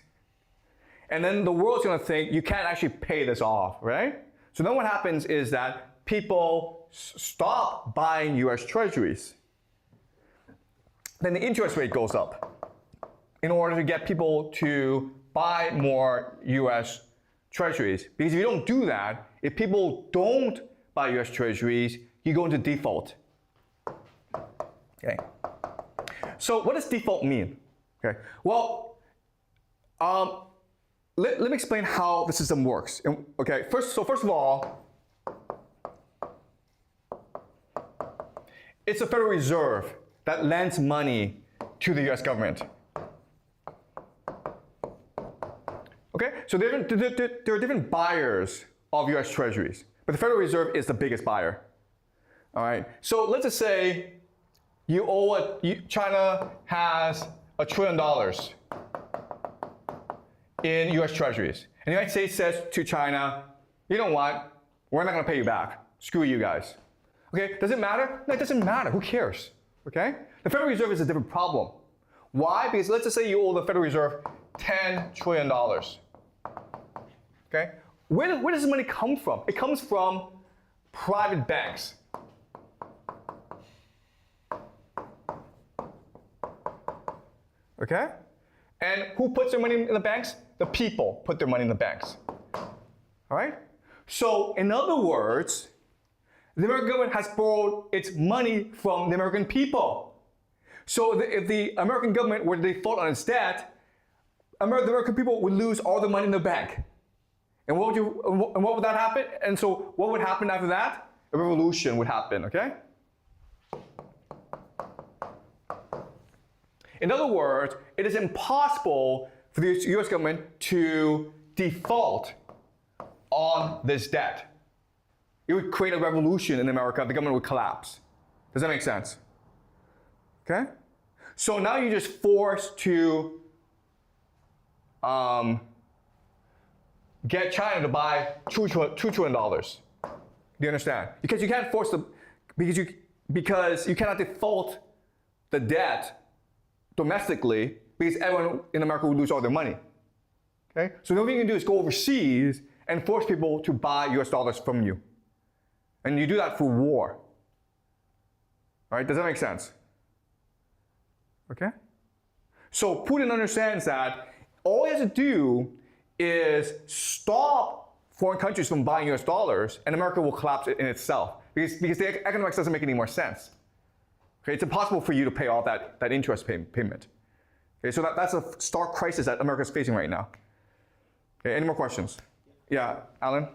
And then the world's gonna think you can't actually pay this off, right? So then what happens is that people stop buying US treasuries. Then the interest rate goes up in order to get people to buy more US treasuries. Because if you don't do that, if people don't buy US treasuries, you go into default. Okay. So what does default mean? Okay. Well, let me explain how the system works. Okay. First of all, it's the Federal Reserve that lends money to the U.S. government. Okay. So there are different buyers of U.S. Treasuries, but the Federal Reserve is the biggest buyer. All right. So let's just say China has $1 trillion in U.S. Treasuries. And the United States says to China, you know what? We're not going to pay you back. Screw you guys. Okay, does it matter? No, it doesn't matter. Who cares? Okay? The Federal Reserve is a different problem. Why? Because let's just say you owe the Federal Reserve $10 trillion. Okay? Where does this money come from? It comes from private banks. Okay? And who puts their money in the banks? The people put their money in the banks. All right? So, in other words, the American government has borrowed its money from the American people. So, if the American government were to default on its debt, the American people would lose all the money in the bank. And what would that happen? And so, what would happen after that? A revolution would happen, okay? In other words, it is impossible for the US government to default on this debt. It would create a revolution in America. The government would collapse. Does that make sense? Okay? So now you're just forced to get China to buy $2 trillion. Do you understand? Because you can't force because you cannot default the debt domestically, because everyone in America would lose all their money. Okay? So the only thing you can do is go overseas and force people to buy US dollars from you. And you do that through war. All right? Does that make sense? Okay? So Putin understands that all he has to do is stop foreign countries from buying US dollars, and America will collapse in itself, because the economics doesn't make any more sense. Okay, it's impossible for you to pay off that interest payment. Okay, so that's a stark crisis that America is facing right now. Okay, any more questions? Yeah, Alan?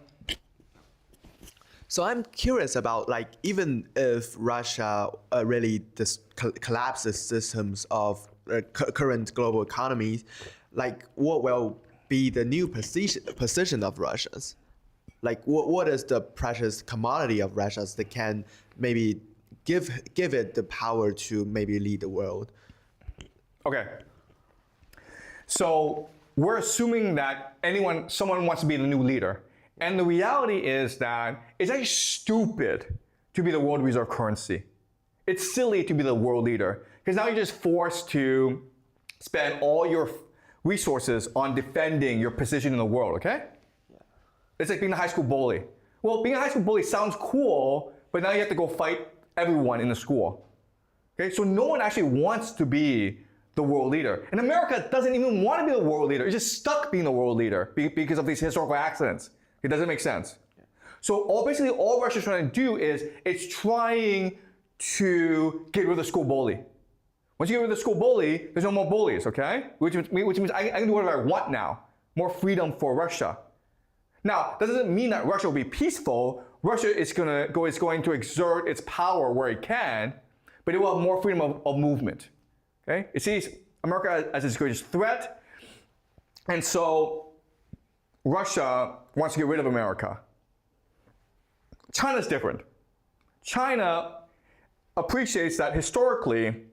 So I'm curious about, like, even if Russia really collapses systems of current global economies, like, what will be the new position of Russia's? Like, what is the precious commodity of Russia's that can maybe give it the power to maybe lead the world? Okay. So we're assuming that someone wants to be the new leader. And the reality is that it's actually stupid to be the world reserve currency. It's silly to be the world leader, because now you're just forced to spend all your resources on defending your position in the world, okay? Yeah. It's like being a high school bully. Well, being a high school bully sounds cool, but now you have to go fight everyone in the school. Okay, so no one actually wants to be the world leader. And America doesn't even want to be the world leader. It's just stuck being the world leader because of these historical accidents. It doesn't make sense. Yeah. So basically all Russia's trying to do is it's trying to get rid of the school bully. Once you get rid of the school bully, there's no more bullies, okay? Which means I can do whatever I want now. More freedom for Russia. Now, that doesn't mean that Russia will be peaceful. Russia is going to exert its power where it can, but it will have more freedom of movement. Okay? It sees America as its greatest threat, and so Russia wants to get rid of America. China's different. China appreciates that historically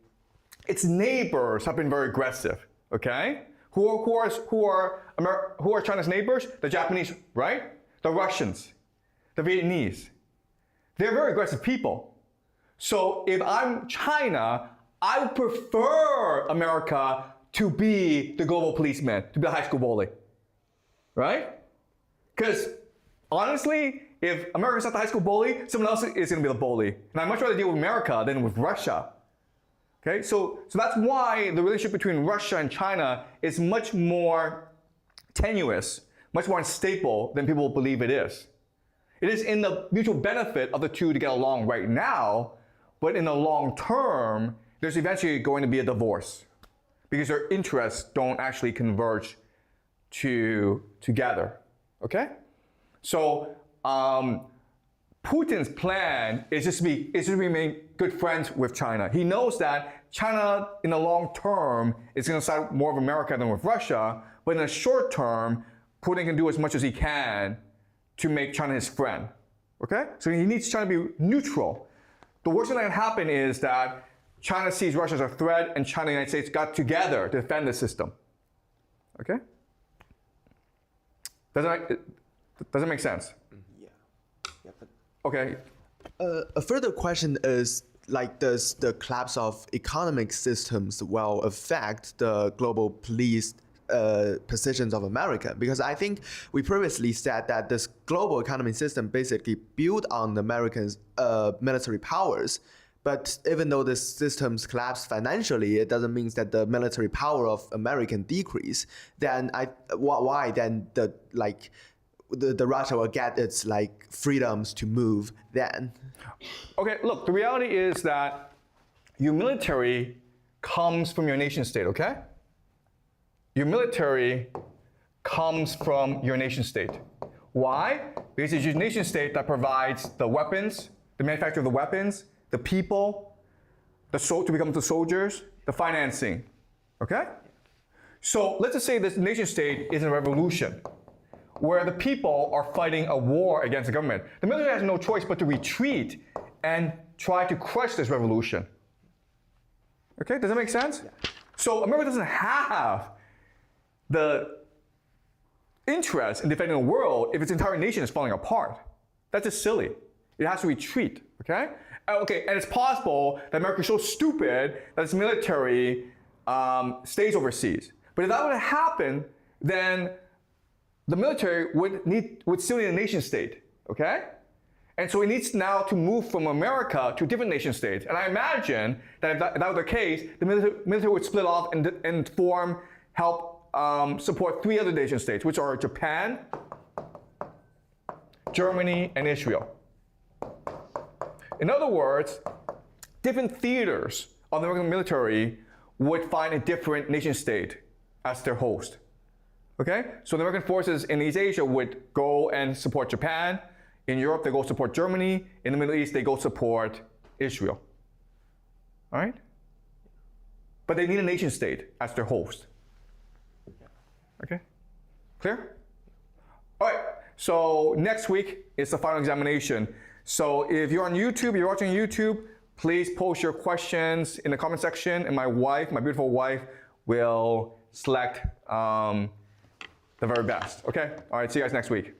its neighbors have been very aggressive. Okay? Who are China's neighbors? The Japanese, right? The Russians, the Vietnamese. They're very aggressive people. So if I'm China, I would prefer America to be the global policeman, to be the high school bully, right? Because honestly, if America's not the high school bully, someone else is going to be the bully. And I'd much rather deal with America than with Russia. Okay, so that's why the relationship between Russia and China is much more tenuous, much more unstable than people believe it is. It is in the mutual benefit of the two to get along right now, but in the long term, there's eventually going to be a divorce because their interests don't actually converge together. Okay? So Putin's plan is just to remain good friends with China. He knows that China, in the long term, is going to side more with America than with Russia. But in the short term, Putin can do as much as he can to make China his friend. Okay? So he needs China to be neutral. The worst thing that can happen is that China sees Russia as a threat, and China and the United States got together to defend the system. Okay? Does it make sense? Yeah. But Okay. a further question is, like, does the collapse of economic systems will affect the global police positions of America? Because I think we previously said that this global economy system basically built on Americans' military powers. But even though the systems collapse financially, it doesn't mean that the military power of American decrease. Then why then the Russia will get its like freedoms to move then? Okay, look, the reality is that your military comes from your nation state, okay? Your military comes from your nation state. Why? Because it's your nation state that provides the weapons, the manufacture of the weapons, the people, to become the soldiers, the financing, okay? So let's just say this nation state is in a revolution where the people are fighting a war against the government. The military has no choice but to retreat and try to crush this revolution. Okay, does that make sense? Yeah. So America doesn't have the interest in defending the world if its entire nation is falling apart. That's just silly. It has to retreat, okay? Okay, and it's possible that America is so stupid that its military stays overseas. But if that were to happen, then the military would still need a nation state, okay? And so it needs now to move from America to different nation states. And I imagine that if that were the case, the military would split off and help support 3 other nation states, which are Japan, Germany, and Israel. In other words, different theaters of the American military would find a different nation state as their host. Okay? So the American forces in East Asia would go and support Japan. In Europe, they go support Germany. In the Middle East, they go support Israel. All right? But they need a nation state as their host. Okay? Clear? All right. So next week is the final examination. So if you're on YouTube, you're watching YouTube, please post your questions in the comment section, and my wife, my beautiful wife, will select the very best. Okay? All right, see you guys next week.